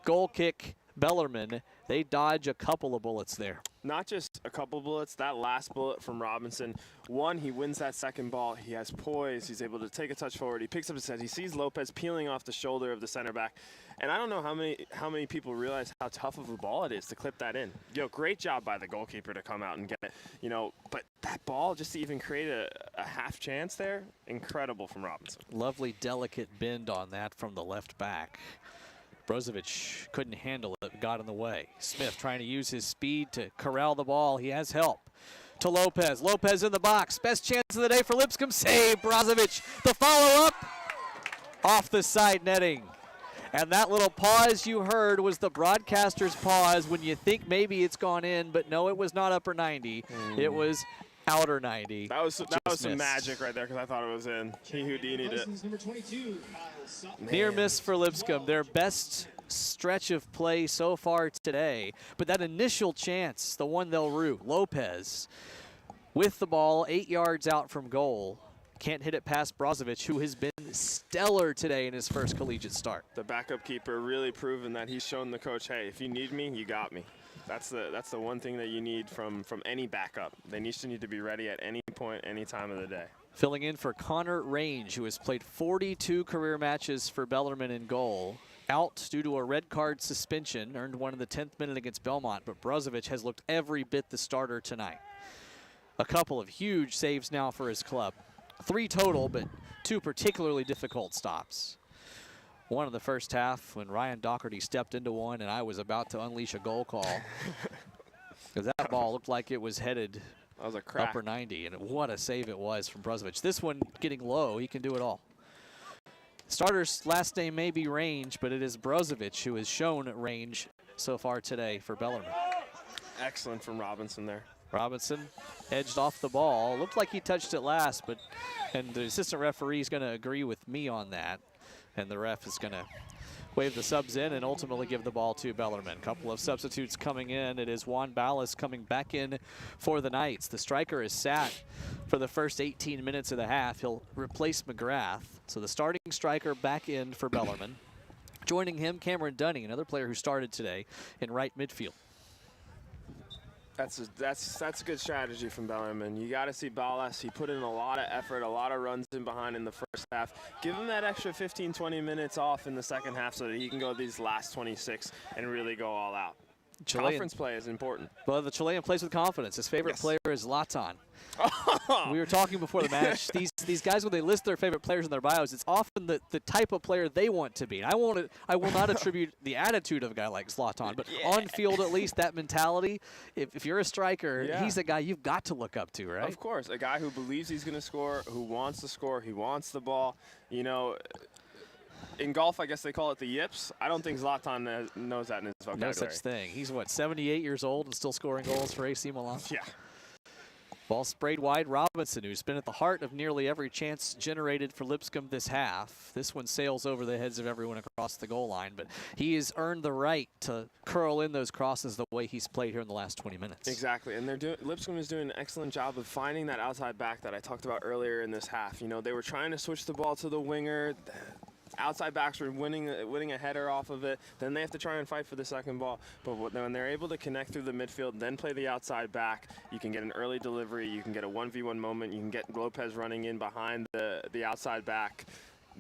Goal kick, Bellarmine. They dodge a couple of bullets there. Not just a couple bullets, that last bullet from Robinson. One, he wins that second ball. He has poise. He's able to take a touch forward. He picks up his head. He sees Lopez peeling off the shoulder of the center back. And I don't know how many people realize how tough of a ball it is to clip that in. Great job by the goalkeeper to come out and get it. But that ball, just to even create a half chance there, incredible from Robinson. Lovely, delicate bend on that from the left back. Brozovic couldn't handle it, got in the way. Smith trying to use his speed to corral the ball. He has help. To Lopez. Lopez in the box. Best chance of the day for Lipscomb. Save, Brozovic. The follow-up off the side netting. And that little pause you heard was the broadcaster's pause when you think maybe it's gone in, but no, it was not upper 90. It was outer 90. That was some magic right there because I thought it was in. He Houdini'd it. Near miss for Lipscomb. Their best stretch of play so far today. But that initial chance, the one they'll rue, Lopez with the ball 8 yards out from goal. Can't hit it past Brozovic, who has been stellar today in his first collegiate start. The backup keeper really proven that he's shown the coach, hey, if you need me, you got me. That's the one thing that you need from any backup. They need to be ready at any point, any time of the day. Filling in for Connor Range, who has played 42 career matches for Bellarmine in goal. Out due to a red card suspension, earned one in the 10th minute against Belmont, but Brozovic has looked every bit the starter tonight. A couple of huge saves now for his club. 3 total, but 2 particularly difficult stops. One in the first half when Ryan Doherty stepped into one and I was about to unleash a goal call. Because that ball looked like it was headed that was a crack. Upper 90, and what a save it was from Brozovic. This one getting low, he can do it all. Starter's last name may be Range, but it is Brozovic who has shown range so far today for Bellarmine. Excellent from Robinson there. Robinson edged off the ball. Looked like he touched it last, and the assistant referee is going to agree with me on that. And the ref is going to wave the subs in and ultimately give the ball to Bellarmine. Couple of substitutes coming in. It is Juan Ballas coming back in for the Knights. The striker is sat for the first 18 minutes of the half. He'll replace McGrath. So the starting striker back in for Bellarmine. Joining him, Cameron Dunning, another player who started today in right midfield. That's a good strategy from Bellarmine. You got to see Ballas. He put in a lot of effort, a lot of runs in behind in the first half. Give him that extra 15, 20 minutes off in the second half so that he can go these last 26 and really go all out. Conference play is important. Well, the Chilean plays with confidence. His favorite player is Latan. We were talking before the match. These guys, when they list their favorite players in their bios, it's often the type of player they want to be. And I will not attribute the attitude of a guy like Zlatan, but on field at least, that mentality. If you're a striker, he's a guy you've got to look up to, right? Of course, a guy who believes he's going to score, who wants to score, he wants the ball. You know, in golf, I guess they call it the yips. I don't think Zlatan knows that in his vocabulary. No such thing. He's, what, 78 years old and still scoring goals for AC Milan? Yeah. Ball sprayed wide. Robinson, who's been at the heart of nearly every chance generated for Lipscomb this half. This one sails over the heads of everyone across the goal line, but he has earned the right to curl in those crosses the way he's played here in the last 20 minutes. Exactly, and Lipscomb is doing an excellent job of finding that outside back that I talked about earlier in this half. You know, they were trying to switch the ball to the winger. Outside backs were winning a header off of it. Then they have to try and fight for the second ball. But when they're able to connect through the midfield, then play the outside back, you can get an early delivery. You can get a 1v1 moment. You can get Lopez running in behind the outside back.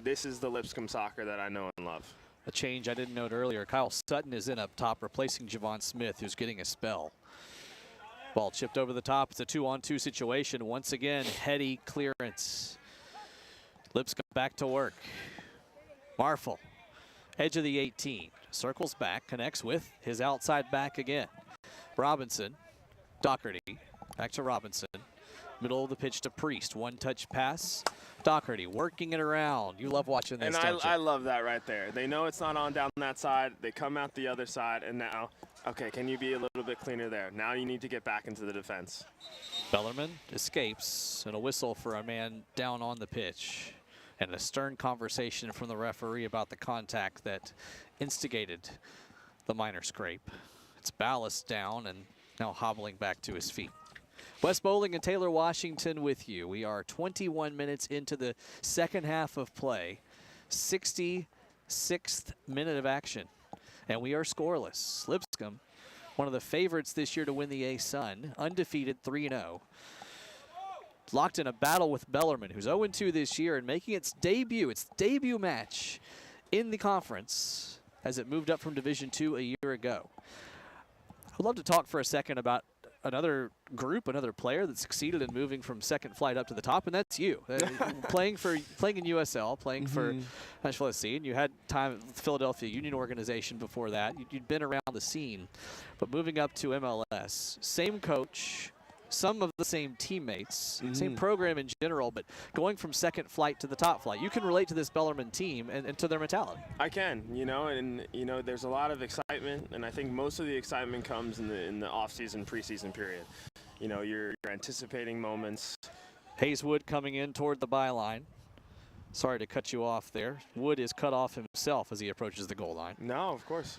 This is the Lipscomb soccer that I know and love. A change I didn't note earlier. Kyle Sutton is in up top, replacing Javon Smith, who's getting a spell. Ball chipped over the top. It's a 2-on-2 situation. Once again, heady clearance. Lipscomb back to work. Marfel, edge of the 18, circles back, connects with his outside back again. Robinson, Doherty, back to Robinson. Middle of the pitch to Priest, one-touch pass. Doherty working it around. You love watching this, don't you? I love that right there. They know it's not on down that side. They come out the other side, and now, okay, can you be a little bit cleaner there? Now you need to get back into the defense. Bellarmine escapes, and a whistle for a man down on the pitch. And a stern conversation from the referee about the contact that instigated the minor scrape. It's Ballas down and now hobbling back to his feet. Wes Bowling and Taylor Washington with you. We are 21 minutes into the second half of play. 66th minute of action. And we are scoreless. Lipscomb, one of the favorites this year to win the A-Sun, undefeated 3-0. Locked in a battle with Bellarmine, who's 0-2 this year and making its debut match in the conference as it moved up from Division II a year ago. I'd love to talk for a second about another group, another player that succeeded in moving from second flight up to the top, and that's you. playing in USL, playing for Nashville SC, and you had time at the Philadelphia Union organization before that. You'd been around the scene, but moving up to MLS, same coach, some of the same teammates, same program in general, but going from second flight to the top flight. You can relate to this Bellarmine team and to their mentality. I can, there's a lot of excitement, and I think most of the excitement comes in the off-season, preseason period. You know, you're anticipating moments. Hayes-Wood coming in toward the byline. Sorry to cut you off there. Wood is cut off himself as he approaches the goal line. No, of course.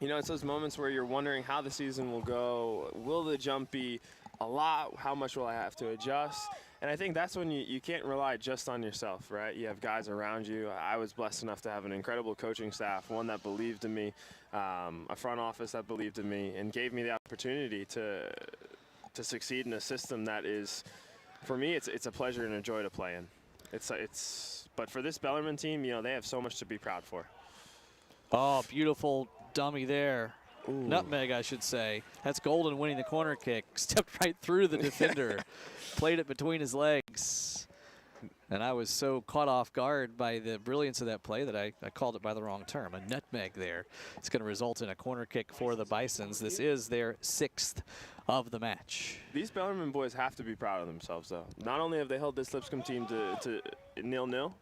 It's those moments where you're wondering how the season will go. Will the jump be a lot? How much will I have to adjust? And I think that's when you can't rely just on yourself, right? You have guys around you. I was blessed enough to have an incredible coaching staff, one that believed in me, a front office that believed in me, and gave me the opportunity to succeed in a system that is, for me, it's a pleasure and a joy to play in. But for this Bellarmine team, they have so much to be proud for. Oh, beautiful dummy there. Ooh. Nutmeg, I should say. That's Golden winning the corner kick. Stepped right through the defender. Played it between his legs. And I was so caught off guard by the brilliance of that play that I called it by the wrong term. A nutmeg there. It's going to result in a corner kick for the Bisons. This is their 6th of the match. These Bellarmine boys have to be proud of themselves, though. Not only have they held this Lipscomb team to 0-0,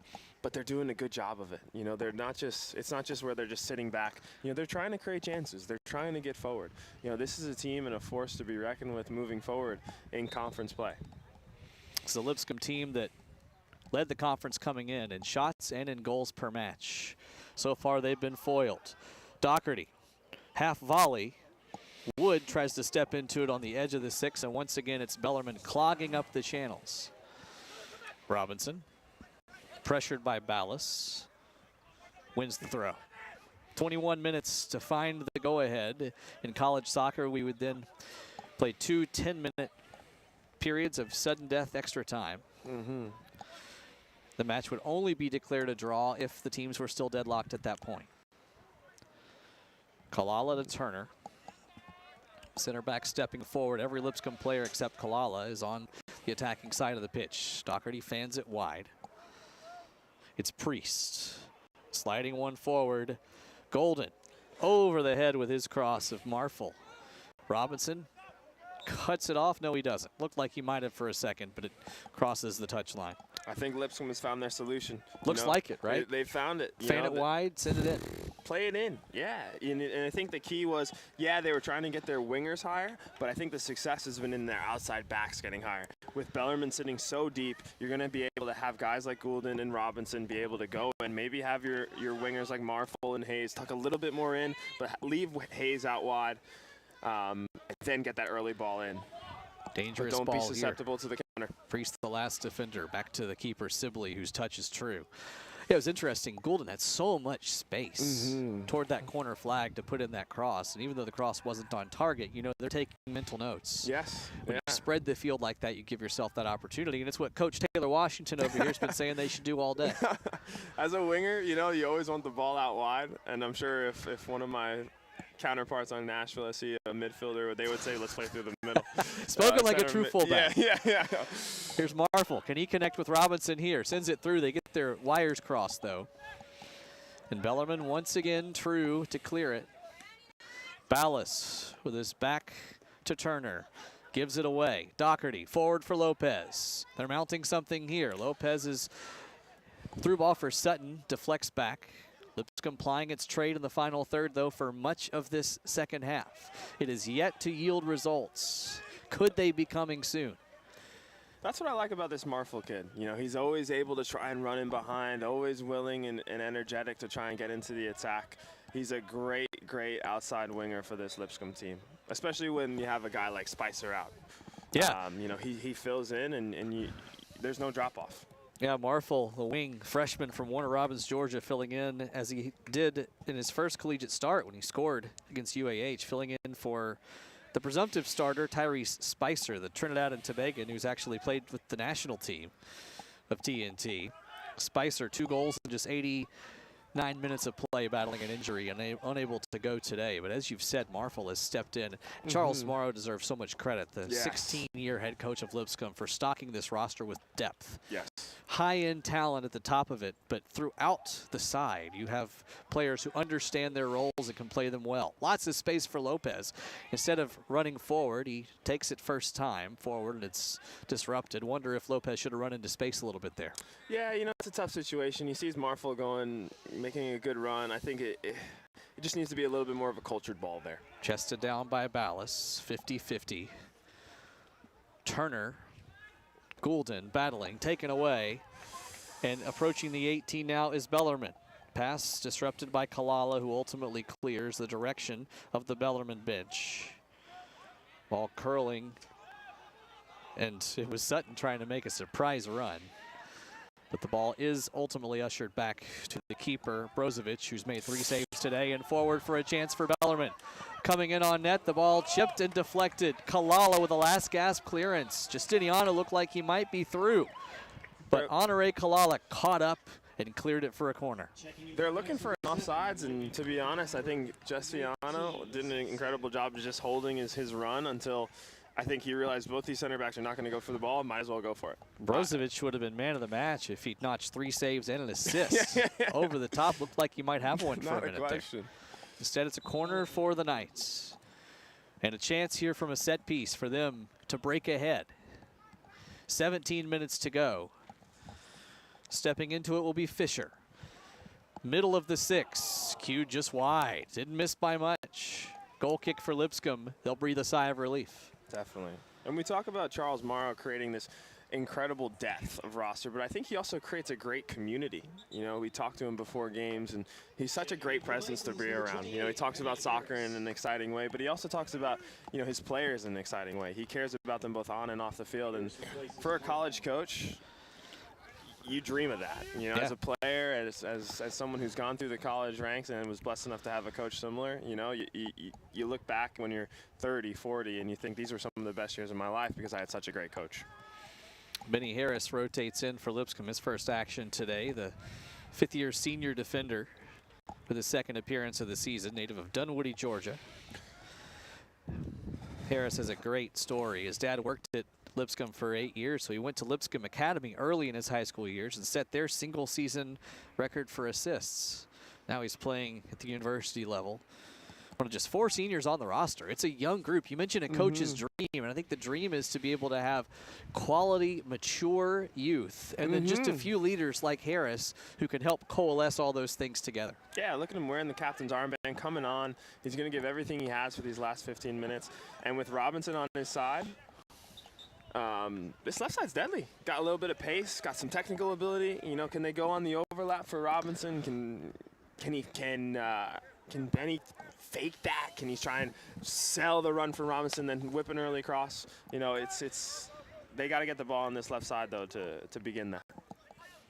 but they're doing a good job of it. They're not just, it's not just where they're just sitting back. They're trying to create chances. They're trying to get forward. This is a team and a force to be reckoned with moving forward in conference play. It's the Lipscomb team that led the conference coming in shots and in goals per match. So far they've been foiled. Doherty, half volley. Wood tries to step into it on the edge of the 6, and once again it's Bellarmine clogging up the channels. Robinson, pressured by Ballas, wins the throw. 21 minutes to find the go-ahead. In college soccer, we would then play 2 10-minute periods of sudden death extra time. The match would only be declared a draw if the teams were still deadlocked at that point. Kalala to Turner. Center back stepping forward. Every Lipscomb player except Kalala is on the attacking side of the pitch. Doherty fans it wide. It's Priest. Sliding one forward. Golden over the head with his cross of Marfel. Robinson cuts it off. No, he doesn't. Looked like he might have for a second, but it crosses the touchline. I think Lipscomb has found their solution. Looks like it, right? They found it. Fan it wide, send it in. Play it in, yeah. And I think the key was, they were trying to get their wingers higher, but I think the success has been in their outside backs getting higher. With Bellarmine sitting so deep, you're going to be able to have guys like Goulden and Robinson be able to go and maybe have your wingers like Marfel and Hayes tuck a little bit more in, but leave Hayes out wide, and then get that early ball in. Dangerous ball. Don't be susceptible to the counter. Priest, the last defender, back to the keeper, Sibley, whose touch is true. Yeah, it was interesting. Goulden had so much space toward that corner flag to put in that cross. And even though the cross wasn't on target, they're taking mental notes. Yes. When you spread the field like that, you give yourself that opportunity. And it's what Coach Taylor Washington over here has been saying they should do all day. As a winger, you always want the ball out wide. And I'm sure if one of my counterparts on Nashville, I see a midfielder, they would say, let's play through the middle. Spoken like a true fullback. Yeah. Here's Marfel. Can he connect with Robinson here? Sends it through. They get their wires crossed, though. And Bellarmine once again true to clear it. Ballas with his back to Turner. Gives it away. Doherty forward for Lopez. They're mounting something here. Lopez is through ball for Sutton. Deflects back. Lipscomb plying its trade in the final third, though, for much of this second half. It is yet to yield results. Could they be coming soon? That's what I like about this Marfel kid. He's always able to try and run in behind, always willing and energetic to try and get into the attack. He's a great outside winger for this Lipscomb team, especially when you have a guy like Spicer out. Yeah. He fills in and there's no drop-off. Yeah, Marfel, the wing freshman from Warner Robins, Georgia, filling in as he did in his first collegiate start when he scored against UAH, filling in for the presumptive starter, Tyrese Spicer, the Trinidad and Tobagan, who's actually played with the national team of TNT. Spicer, 2 goals in just 89 minutes of play, battling an injury and unable to go today. But as you've said, Marfel has stepped in. Charles Morrow deserves so much credit, the 16-year head coach of Lipscomb, for stocking this roster with depth. Yes. High-end talent at the top of it, but throughout the side, you have players who understand their roles and can play them well. Lots of space for Lopez. Instead of running forward, he takes it first time forward, and it's disrupted. Wonder if Lopez should have run into space a little bit there. Yeah, it's a tough situation. He sees Marfel making a good run. I think it just needs to be a little bit more of a cultured ball there. Chested down by Ballas, 50-50. Turner, Goulden battling, taken away, and approaching the 18 now is Bellarmine. Pass disrupted by Kalala, who ultimately clears the direction of the Bellarmine bench. Ball curling, and it was Sutton trying to make a surprise run. But the ball is ultimately ushered back to the keeper, Brozovic, who's made 3 saves today, and forward for a chance for Bellarmine. Coming in on net, the ball chipped and deflected. Kalala with a last gasp clearance. Justiniano looked like he might be through, but Honore Kalala caught up and cleared it for a corner. They're looking for offsides, and to be honest, I think Justiniano did an incredible job of just holding his run until I think he realized both these center backs are not going to go for the ball. Might as well go for it. Brozovic would have been man of the match if he'd notched 3 saves and an assist. Over the top, looked like he might have one for a minute there. Instead, it's a corner for the Knights. And a chance here from a set piece for them to break ahead. 17 minutes to go. Stepping into it will be Fischer. Middle of the 6, cued just wide. Didn't miss by much. Goal kick for Lipscomb. They'll breathe a sigh of relief. Definitely. And we talk about Charles Morrow creating this incredible depth of roster, but I think he also creates a great community. We talked to him before games, and he's such a great presence to be around. He talks about soccer in an exciting way, but he also talks about, his players in an exciting way. He cares about them both on and off the field, and for a college coach, you dream of that, you know, as a player, as someone who's gone through the college ranks and was blessed enough to have a coach similar. You know, you look back when you're 30, 40, and you think these were some of the best years of my life because I had such a great coach. Minnie Harris rotates in for Lipscomb. His first action today, the fifth-year senior defender for the second appearance of the season, native of Dunwoody, Georgia. Harris has a great story. His dad worked at Lipscomb for 8 years, so he went to Lipscomb Academy early in his high school years and set their single season record for assists. Now he's playing at the university level. One of just 4 seniors on the roster. It's a young group. You mentioned a coach's dream, and I think the dream is to be able to have quality, mature youth, and then just a few leaders like Harris who can help coalesce all those things together. Yeah, look at him wearing the captain's armband, coming on. He's going to give everything he has for these last 15 minutes. And with Robinson on his side, this left side's deadly. Got a little bit of pace, got some technical ability. You know, can they go on the overlap for Robinson? Can Benny fake that? Can he try and sell the run for Robinson, then whip an early cross? You know, they got to get the ball on this left side though to begin that.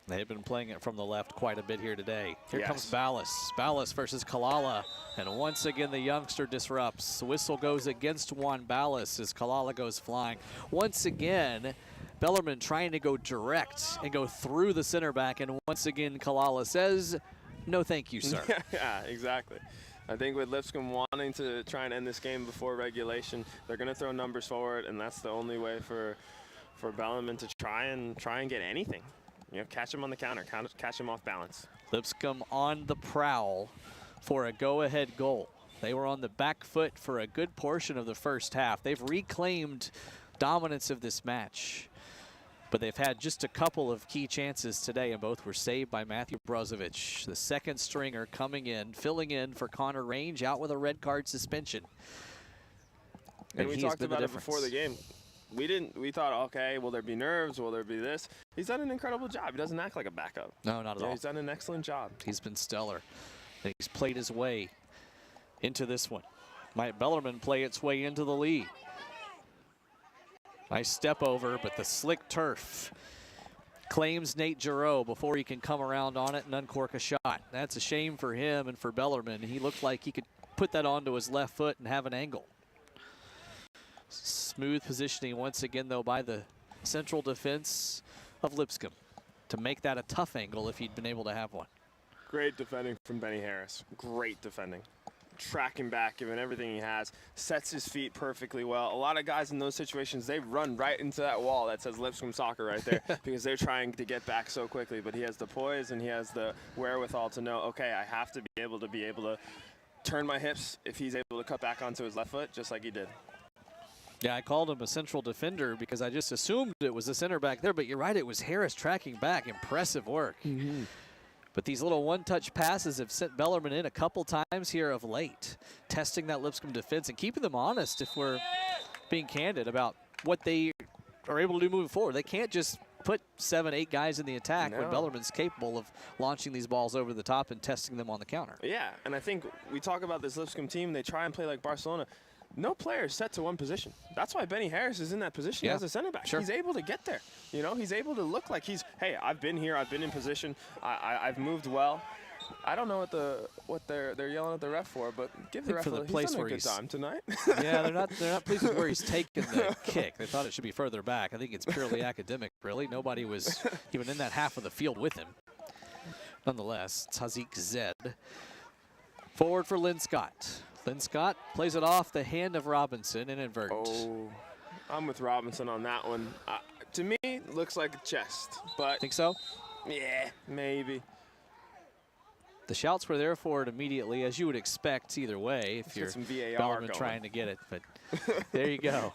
They've been playing it from the left quite a bit here today. Here comes Ballas. Ballas versus Kalala. And once again, the youngster disrupts. The whistle goes against Juan Ballas as Kalala goes flying. Once again, Bellarmine trying to go direct and go through the center back. And once again, Kalala says, no thank you, sir. Yeah, exactly. I think with Lipscomb wanting to try and end this game before regulation, they're going to throw numbers forward, and that's the only way for Bellarmine to try and get anything. You know, catch him on the counter, catch him off balance. Lipscomb on the prowl for a go-ahead goal. They were on the back foot for a good portion of the first half. They've reclaimed dominance of this match, but they've had just a couple of key chances today, and both were saved by Matthew Brozovic, the second stringer coming in, filling in for Connor Range, out with a red card suspension. And we talked about it before the game. We thought, okay, will there be nerves? Will there be this? He's done an incredible job. He doesn't act like a backup. No, not at all. He's done an excellent job. He's been stellar. And he's played his way into this one. Might Bellarmine play its way into the lead? Nice step over, but the slick turf claims Nate Giroux before he can come around on it and uncork a shot. That's a shame for him and for Bellarmine. He looked like he could put that onto his left foot and have an angle. Smooth positioning once again, though, by the central defense of Lipscomb to make that a tough angle if he'd been able to have one. Great defending from Benny Harris. Great defending. Tracking back, giving everything he has, sets his feet perfectly well. A lot of guys in those situations, they run right into that wall that says Lipscomb Soccer right there because they're trying to get back so quickly. But he has the poise and he has the wherewithal to know, okay, I have to be able to turn my hips if he's able to cut back onto his left foot, just like he did. Yeah, I called him a central defender because I just assumed it was a center back there, but you're right, it was Harris tracking back. Impressive work. But these little one-touch passes have sent Bellarmine in a couple times here of late, testing that Lipscomb defense and keeping them honest if we're being candid about what they are able to do moving forward. They can't just put 7, 8 guys in the attack when Bellarmine's capable of launching these balls over the top and testing them on the counter. Yeah, and I think we talk about this Lipscomb team, they try and play like Barcelona. No player is set to one position. That's why Benny Harris is in that position as a center back. He's able to get there. You know, he's able to look like hey, I've been here, I've been in position, I've moved well. I don't know what they're yelling at the ref for, but give the ref he's done a good time tonight. Yeah, they're not pleased with where he's taken the kick. They thought it should be further back. I think it's purely academic, really. Nobody was even in that half of the field with him. Nonetheless, Tazik Zed. Forward for Linscott. Linscott plays it off the hand of Robinson, inadvertent. Oh, I'm with Robinson on that one. To me, looks like a chest, but think so? Yeah, maybe. The shouts were there for it immediately, as you would expect either way if you're Bellarmine trying to get it. But there you go,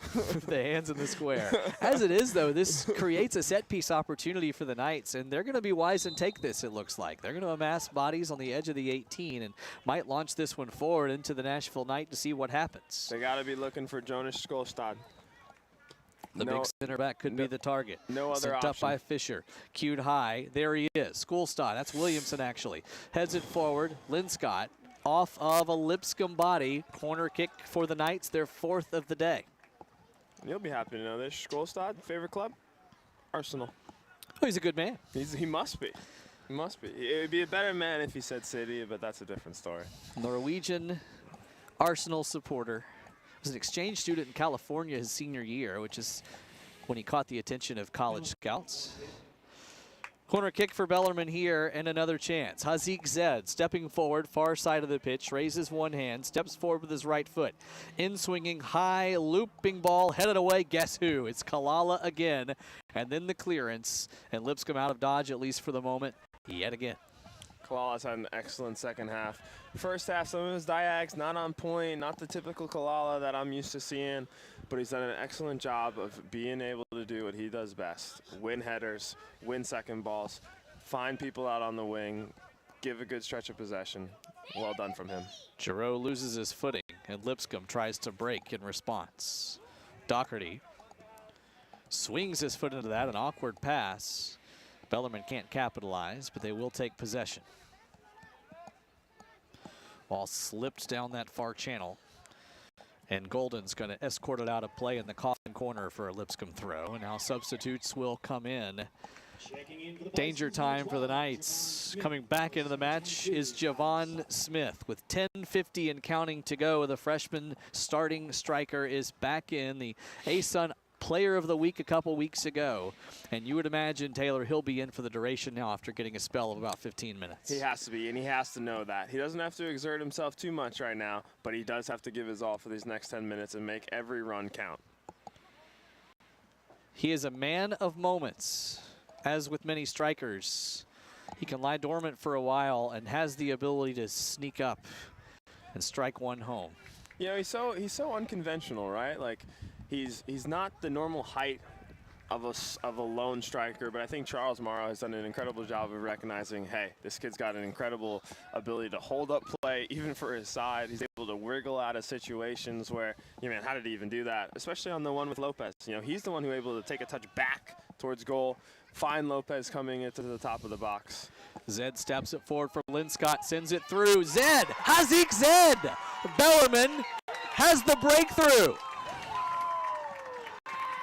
the hands in the square. As it is, though, this creates a set-piece opportunity for the Knights, and they're going to be wise and take this, it looks like. They're going to amass bodies on the edge of the 18 and might launch this one forward into the Nashville Knight to see what happens. They got to be looking for Jonas Skolstad. The big center back could be the target. No other Sent option. up by Fischer. Cued high. There he is. Schoolstad. That's Williamson, actually. Heads it forward. Linscott off of a Lipscomb body. Corner kick for the Knights, their 4th of the day. You'll be happy to know this. Skolstad, favorite club? Arsenal. Oh, he's a good man. He must be. He must be. It would be a better man if he said City, but that's a different story. Norwegian Arsenal supporter. Was an exchange student in California his senior year, which is when he caught the attention of college scouts. Corner kick for Bellarmine here, and another chance. Hazik Zed stepping forward, far side of the pitch, raises one hand, steps forward with his right foot. In swinging, high, looping ball, headed away. Guess who? It's Kalala again. And then the clearance, and Lipscomb out of dodge, at least for the moment, yet again. Kalala's had an excellent second half. First half, some of his diags not on point, not the typical Kalala that I'm used to seeing, but he's done an excellent job of being able to do what he does best. Win headers, win second balls, find people out on the wing, give a good stretch of possession. Well done from him. Giroux loses his footing, and Lipscomb tries to break in response. Doherty swings his foot into that, an awkward pass. Bellarmine can't capitalize, but they will take possession. Ball slipped down that far channel. And Golden's going to escort it out of play in the coffin corner for a Lipscomb throw. And now substitutes will come in. Danger time for the Knights. Coming back into the match is Javon Smith with 10:50 and counting to go. The freshman starting striker is back in. The ASUN Player of the Week a couple weeks ago. And you would imagine, Taylor, he'll be in for the duration now after getting a spell of about 15 minutes. He has to be, and he has to know that. He doesn't have to exert himself too much right now, but he does have to give his all for these next 10 minutes and make every run count. He is a man of moments, as with many strikers. He can lie dormant for a while and has the ability to sneak up and strike one home. You know, he's so unconventional, right? Like, he's not the normal height of a lone striker, but I think Charles Morrow has done an incredible job of recognizing, hey, this kid's got an incredible ability to hold up play, even for his side. He's able to wiggle out of situations where, you know, man, how did he even do that? Especially on the one with Lopez. You know, he's the one who was able to take a touch back towards goal, find Lopez coming into the top of the box. Zed steps it forward for Linscott, sends it through. Zed, Hazik Zed. Bellarmine has the breakthrough.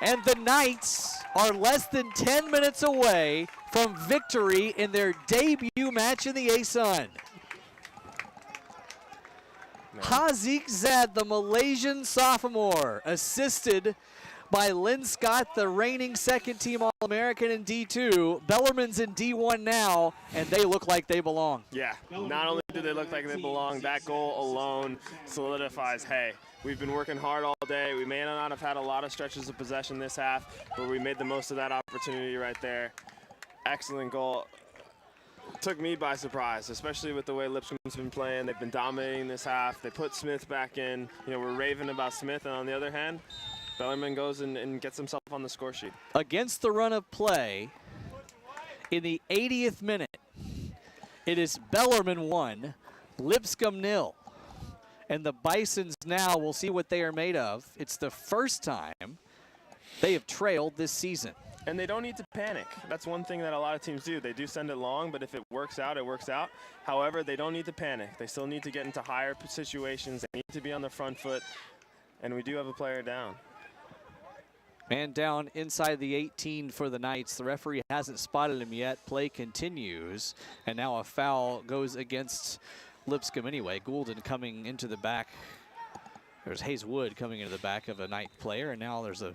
And the Knights are less than 10 minutes away from victory in their debut match in the ASUN. Hazik Zed, the Malaysian sophomore, assisted by Linscott, the reigning second-team All-American in D2. Bellarmine's in D1 now, and they look like they belong. Yeah, not only do they look like they belong, that goal alone solidifies, hey, we've been working hard all day. We may not have had a lot of stretches of possession this half, but we made the most of that opportunity right there. Excellent goal. Took me by surprise, especially with the way Lipscomb's been playing. They've been dominating this half. They put Smith back in. You know, we're raving about Smith, and on the other hand, Bellarmine goes and gets himself on the score sheet. Against the run of play, in the 80th minute, it is Bellarmine 1, Lipscomb 0. And the Bisons now, we'll see what they are made of. It's the first time they have trailed this season. And they don't need to panic. That's one thing that a lot of teams do. They do send it long, but if it works out, it works out. However, they don't need to panic. They still need to get into higher situations. They need to be on the front foot. And we do have a player down. Man down inside the 18 for the Knights. The referee hasn't spotted him yet. Play continues. And now a foul goes against Lipscomb anyway. Goulden coming into the back. There's Hayes Wood coming into the back of a Knight player. And now there's a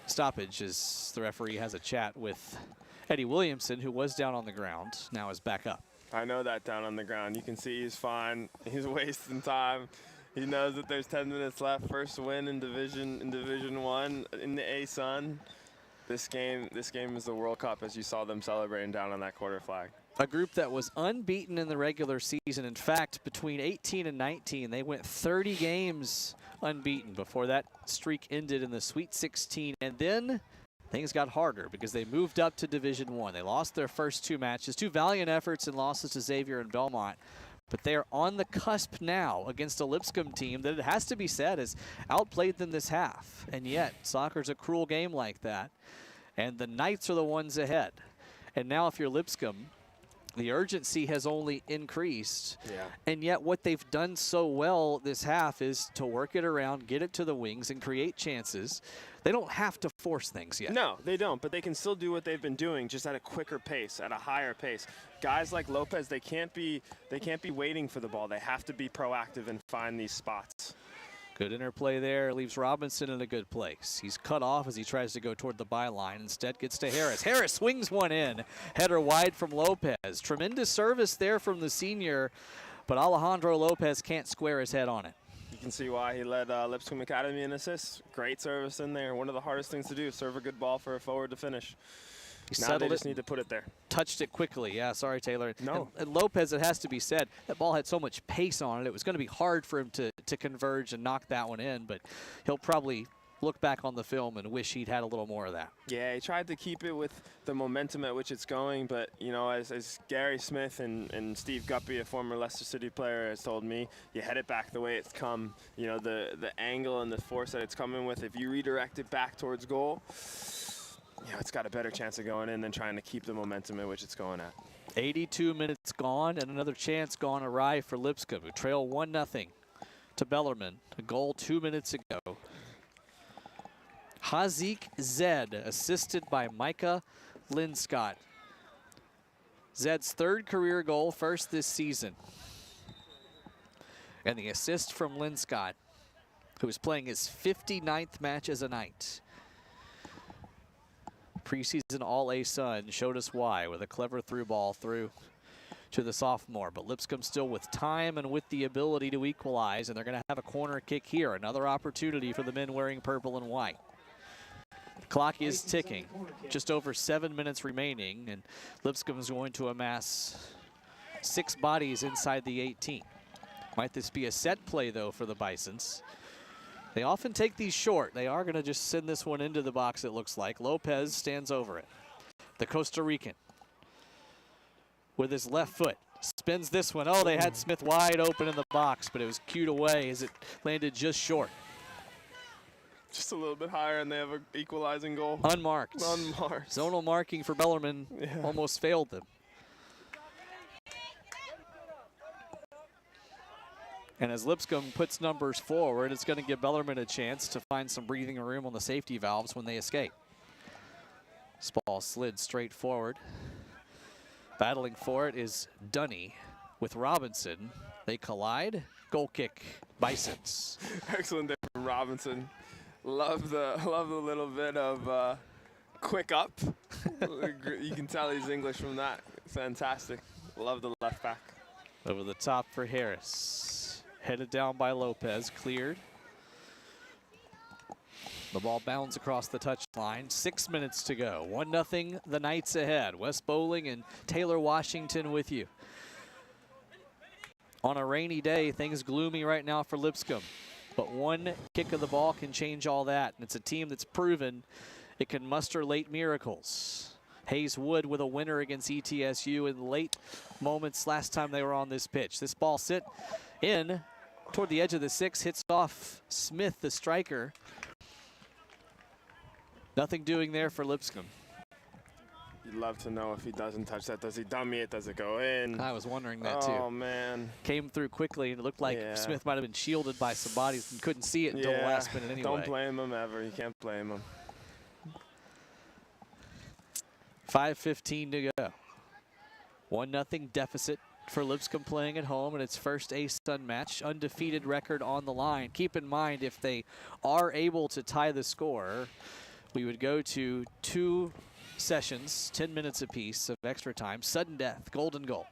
stoppage as the referee has a chat with Eddie Williamson, who was down on the ground, now is back up. I know that down on the ground. You can see he's fine. He's wasting time. He knows that there's 10 minutes left. First win in Division 1 in the ASUN. This game is the World Cup, as you saw them celebrating down on that quarter flag. A group that was unbeaten in the regular season. In fact, between 18 and 19, they went 30 games unbeaten before that streak ended in the Sweet 16. And then things got harder because they moved up to Division 1. They lost their first two matches, two valiant efforts and losses to Xavier and Belmont. But they are on the cusp now against a Lipscomb team that, it has to be said, has outplayed them this half. And yet, soccer's a cruel game like that. And the Knights are the ones ahead. And now if you're Lipscomb, The urgency has only increased. Yeah. And yet what they've done so well this half is to work it around, get it to the wings, and create chances. They don't have to force things yet. No, they don't, but they can still do what they've been doing, just at a quicker pace, at a higher pace. Guys like Lopez, they can't be waiting for the ball. They have to be proactive and find these spots. Good interplay there, leaves Robinson in a good place. He's cut off as he tries to go toward the byline. Instead gets to Harris. Harris swings one in. Header wide from Lopez. Tremendous service there from the senior, but Alejandro Lopez can't square his head on it. You can see why he led Lipscomb Academy in assists. Great service in there. One of the hardest things to do, serve a good ball for a forward to finish. Now they just need to put it there. Touched it quickly. Yeah, sorry, Taylor. No. And Lopez, it has to be said, that ball had so much pace on it. It was going to be hard for him to converge and knock that one in, but he'll probably look back on the film and wish he'd had a little more of that. Yeah, he tried to keep it with the momentum at which it's going, but, you know, as Gary Smith and Steve Guppy, a former Leicester City player, has told me, you head it back the way it's come. You know, the angle and the force that it's coming with, if you redirect it back towards goal, you know, it's got a better chance of going in than trying to keep the momentum at which it's going at. 82 minutes gone and another chance gone awry for Lipscomb, who trail 1-0 to Bellarmine. A goal 2 minutes ago. Hazik Zed, assisted by Micah Linscott. Zed's third career goal, first this season. And the assist from Linscott, who is playing his 59th match as a Knight. Preseason All-A Sun showed us why with a clever through ball through to the sophomore. But Lipscomb still with time and with the ability to equalize, and they're going to have a corner kick here. Another opportunity for the men wearing purple and white. The clock is ticking. Just over 7 minutes remaining, and Lipscomb is going to amass 6 bodies inside the 18. Might this be a set play, though, for the Bisons? They often take these short. They are going to just send this one into the box, it looks like. Lopez stands over it. The Costa Rican with his left foot spins this one. Oh, they had Smith wide open in the box, but it was cued away as it landed just short. Just a little bit higher, and they have an equalizing goal. Unmarked. Unmarked. Zonal marking for Bellarmine almost failed them. And as Lipscomb puts numbers forward, it's going to give Bellarmine a chance to find some breathing room on the safety valves when they escape. This ball slid straight forward. Battling for it is Dunny with Robinson. They collide. Goal kick, Bisons. Excellent there from Robinson. Love the little bit of quick up. You can tell he's English from that. Fantastic. Love the left back. Over the top for Harris. Headed down by Lopez, cleared. The ball bounds across the touchline. 6 minutes to go. 1-0, the Knights ahead. Wes Bowling and Taylor Washington with you. On a rainy day, things gloomy right now for Lipscomb. But one kick of the ball can change all that. And it's a team that's proven it can muster late miracles. Hayes Wood with a winner against ETSU in late moments last time they were on this pitch. This ball sit in toward the edge of the 6, hits off Smith, the striker. Nothing doing there for Lipscomb. You'd love to know if he doesn't touch that. Does he dummy it? Does it go in? I was wondering that too. Oh, man. Came through quickly, and it looked like Smith might have been shielded by some bodies and couldn't see it until the last minute anyway. Don't blame him ever. You can't blame him. 5:15 to go. 1-0 deficit for Lipscomb playing at home in its first A-Sun match. Undefeated record on the line. Keep in mind, if they are able to tie the score, we would go to 2 sessions, 10 minutes apiece of extra time, sudden death, golden goal.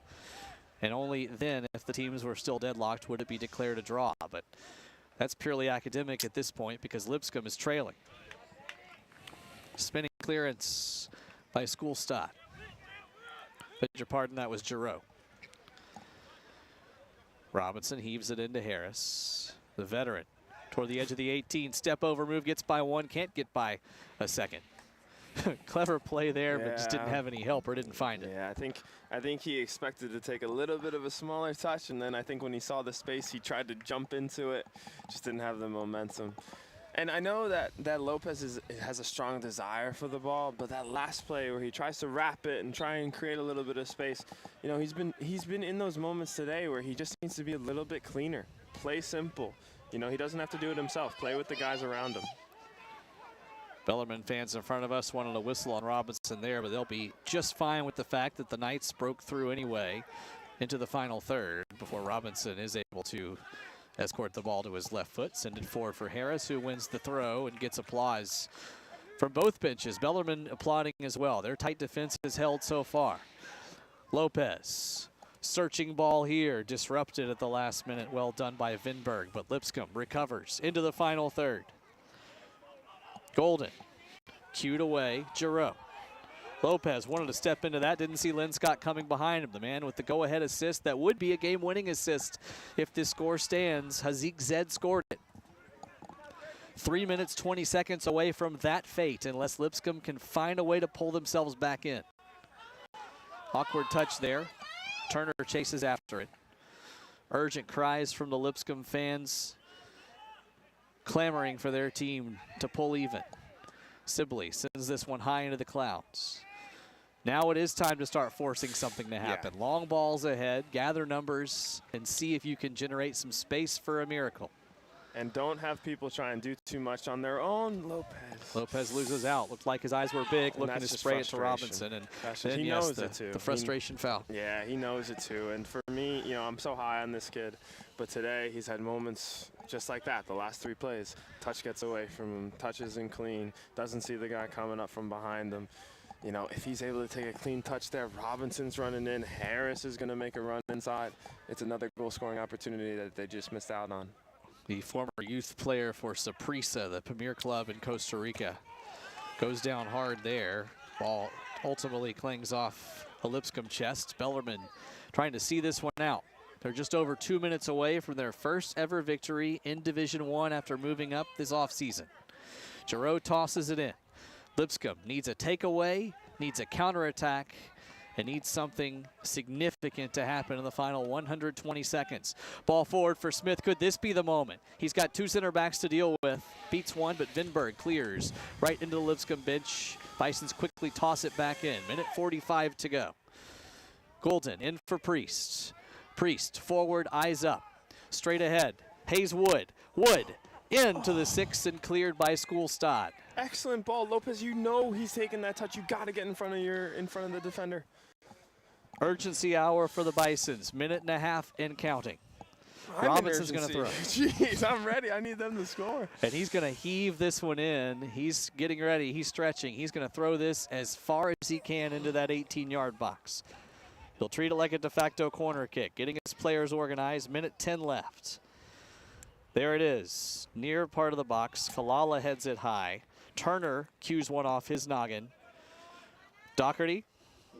And only then, if the teams were still deadlocked, would it be declared a draw. But that's purely academic at this point because Lipscomb is trailing. Spinning clearance by Schoolstadt. Beg your pardon, that was Giroux. Robinson heaves it into Harris, the veteran. Toward the edge of the 18, step over move, gets by one, can't get by a second. Clever play there, but just didn't have any help or didn't find it. Yeah, I think he expected to take a little bit of a smaller touch, and then I think when he saw the space, he tried to jump into it, just didn't have the momentum. And I know that Lopez has a strong desire for the ball, but that last play where he tries to wrap it and try and create a little bit of space, you know, he's been in those moments today where he just needs to be a little bit cleaner. Play simple. You know, he doesn't have to do it himself. Play with the guys around him. Bellarmine fans in front of us wanted a whistle on Robinson there, but they'll be just fine with the fact that the Knights broke through anyway into the final third before Robinson is able to escort the ball to his left foot, send it forward for Harris, who wins the throw and gets applause from both benches. Bellarmine applauding as well. Their tight defense is held so far. Lopez, searching ball here, disrupted at the last minute. Well done by Vinberg, but Lipscomb recovers into the final third. Golden, cued away, Giroux. Lopez wanted to step into that, didn't see Linscott coming behind him. The man with the go-ahead assist that would be a game-winning assist if this score stands. Hazik Zed scored it. 3 minutes, 20 seconds away from that fate unless Lipscomb can find a way to pull themselves back in. Awkward touch there. Turner chases after it. Urgent cries from the Lipscomb fans, clamoring for their team to pull even. Sibley sends this one high into the clouds. Now it is time to start forcing something to happen. Yeah. Long balls ahead, gather numbers, and see if you can generate some space for a miracle. And don't have people try and do too much on their own. Lopez loses out. Looked like his eyes were big, and looking to spray it to Robinson. And then, he knows it too. The frustration foul. Yeah, he knows it too. And for me, you know, I'm so high on this kid. But today he's had moments just like that. The last 3 plays, touch gets away from him, touches and clean, doesn't see the guy coming up from behind him. You know, if he's able to take a clean touch there, Robinson's running in, Harris is going to make a run inside. It's another goal-scoring opportunity that they just missed out on. The former youth player for Saprissa, the premier club in Costa Rica, goes down hard there. Ball ultimately clings off a Lipscomb chest. Bellarmine trying to see this one out. They're just over 2 minutes away from their first ever victory in Division I after moving up this offseason. Giroux tosses it in. Lipscomb needs a takeaway, needs a counterattack, and needs something significant to happen in the final 120 seconds. Ball forward for Smith. Could this be the moment? He's got 2 center backs to deal with. Beats one, but Vinberg clears right into the Lipscomb bench. Bisons quickly toss it back in. Minute 45 to go. Golden in for Priest. Priest forward, eyes up. Straight ahead. Hayes Wood. Wood into the 6 and cleared by Schoolstad. Excellent ball, Lopez. You know he's taking that touch. You got to get in front of the defender. Urgency hour for the Bisons. Minute and a half and counting. Robinson's going to throw. Jeez, I'm ready. I need them to score. And he's going to heave this one in. He's getting ready. He's stretching. He's going to throw this as far as he can into that 18-yard box. He'll treat it like a de facto corner kick, getting his players organized. Minute 10 left. There it is, near part of the box. Kalala heads it high. Turner cues one off his noggin. Doherty.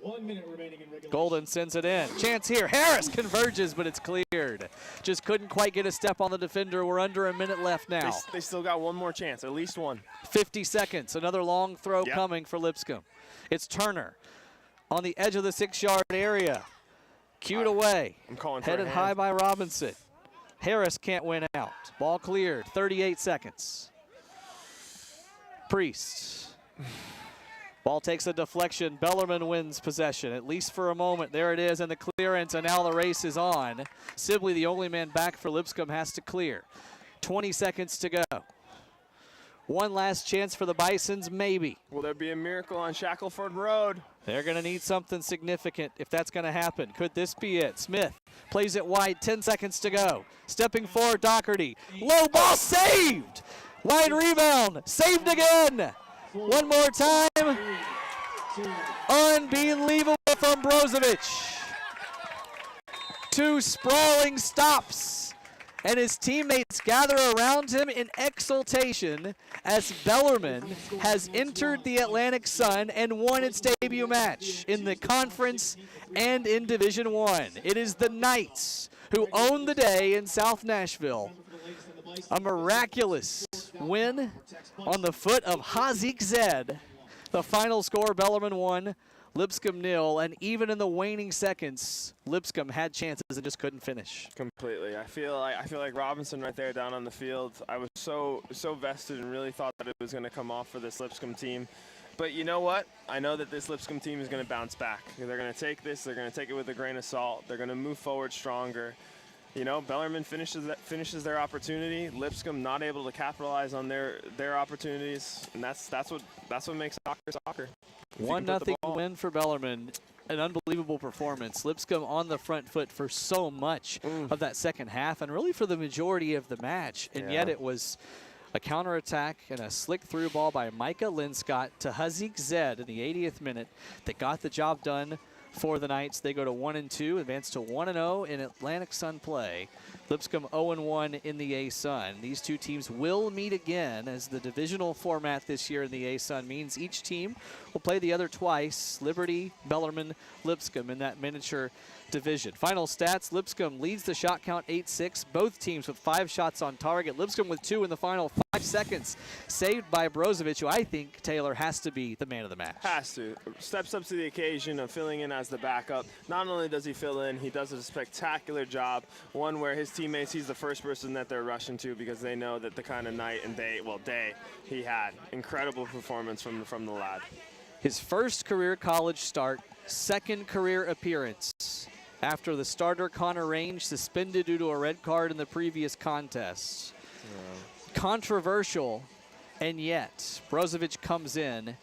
1 minute remaining in regulation. Golden sends it in. Chance here. Harris converges, but it's cleared. Just couldn't quite get a step on the defender. We're under a minute left now. They still got one more chance, at least one. 50 seconds. Another long throw coming for Lipscomb. It's Turner on the edge of the 6-yard area. Cued away. I'm calling for headed high by Robinson. Harris can't win out. Ball cleared. 38 seconds. Priest. Ball takes a deflection. Bellarmine wins possession, at least for a moment. There it is, and the clearance, and now the race is on. Sibley, the only man back for Lipscomb, has to clear. 20 seconds to go. One last chance for the Bisons, maybe. Will there be a miracle on Shackleford Road? They're going to need something significant if that's going to happen. Could this be it? Smith plays it wide, 10 seconds to go. Stepping forward, Doherty. Low ball saved! Wide rebound, saved again! One more time. Unbelievable from Brozovic. 2 sprawling stops. And his teammates gather around him in exultation as Bellarmine has entered the Atlantic Sun and won its debut match in the conference and in Division I. It is the Knights who own the day in South Nashville. A miraculous win on the foot of Hazik Zed. The final score, Bellarmine 1, Lipscomb 0, and even in the waning seconds, Lipscomb had chances and just couldn't finish. Completely. I feel like Robinson right there down on the field. I was so vested and really thought that it was going to come off for this Lipscomb team. But you know what? I know that this Lipscomb team is going to bounce back. They're going to take this. They're going to take it with a grain of salt. They're going to move forward stronger. You know, Bellarmine finishes their opportunity. Lipscomb not able to capitalize on their opportunities, and that's what makes soccer. 1-0 win for Bellarmine. An unbelievable performance. Lipscomb on the front foot for so much of that second half, and really for the majority of the match. And yet it was a counterattack and a slick through ball by Micah Linscott to Hazik Zed in the 80th minute that got the job done for the Knights. They go to 1-2, advance to 1-0 in Atlantic Sun play. Lipscomb 0-1 in the A-Sun. These two teams will meet again, as the divisional format this year in the A-Sun means each team will play the other twice. Liberty, Bellarmine, Lipscomb in that miniature division. Final stats, Lipscomb leads the shot count 8-6. Both teams with 5 shots on target. Lipscomb with 2 in the final 5 seconds. Saved by Brozovic, who I think, Taylor, has to be the man of the match. Has to. Steps up to the occasion of filling in as the backup. Not only does he fill in, he does a spectacular job. One where his teammates, he's the first person that they're rushing to because they know that the kind of night and day he had. Incredible performance from the lad. His first career college start, second career appearance after the starter Connor Range suspended due to a red card in the previous contest. Controversial, and yet Brozovic comes in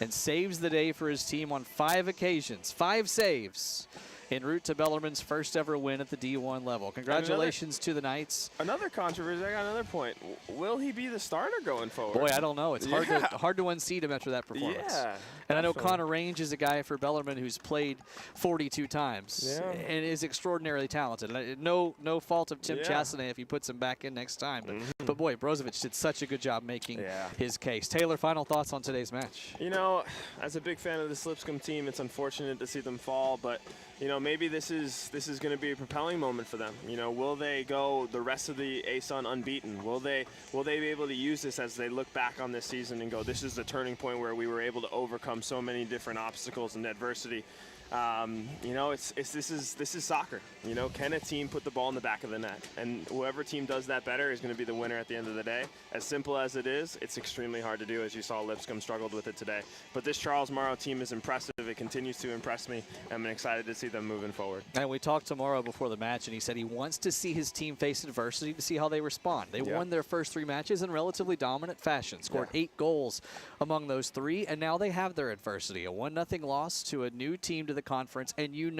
and saves the day for his team on 5 occasions, 5 saves en route to Bellarmine's first ever win at the D1 level. Congratulations to the Knights. Another controversy, I got another point. Will he be the starter going forward? Boy, I don't know. It's hard to unseat him after that performance. Yeah, and I know Connor Range is a guy for Bellarmine who's played 42 times and is extraordinarily talented. No fault of Tim Chastney if he puts him back in next time. But boy, Brozovic did such a good job making his case. Taylor, final thoughts on today's match? You know, as a big fan of this Lipscomb team, it's unfortunate to see them fall, but you know, maybe this is going to be a propelling moment for them. You know, will they go the rest of the A-Sun unbeaten? Will they be able to use this as they look back on this season and go, this is the turning point where we were able to overcome so many different obstacles and adversity? You know, this is soccer. You know, can a team put the ball in the back of the net? And whoever team does that better is going to be the winner at the end of the day. As simple as it is, it's extremely hard to do, as you saw Lipscomb struggled with it today. But this Charles Morrow team is impressive. It continues to impress me. I'm excited to see them moving forward. And we talked to Morrow before the match, and he said he wants to see his team face adversity to see how they respond. They won their first 3 matches in relatively dominant fashion, scored 8 goals among those 3, and now they have their adversity. A 1-0 loss to a new team to the conference, and you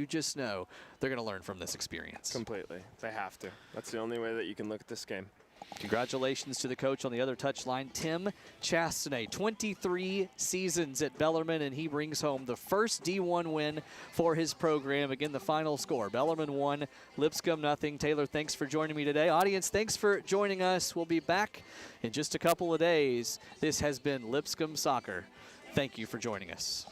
just know they're going to learn from this experience. Completely. They have to. That's the only way that you can look at this game. Congratulations to the coach on the other touchline, Tim Chastney. 23 seasons at Bellarmine, and he brings home the first D1 win for his program. Again, the final score, Bellarmine 1, Lipscomb 0. Taylor, thanks for joining me today. Audience, thanks for joining us. We'll be back in just a couple of days. This has been Lipscomb Soccer. Thank you for joining us.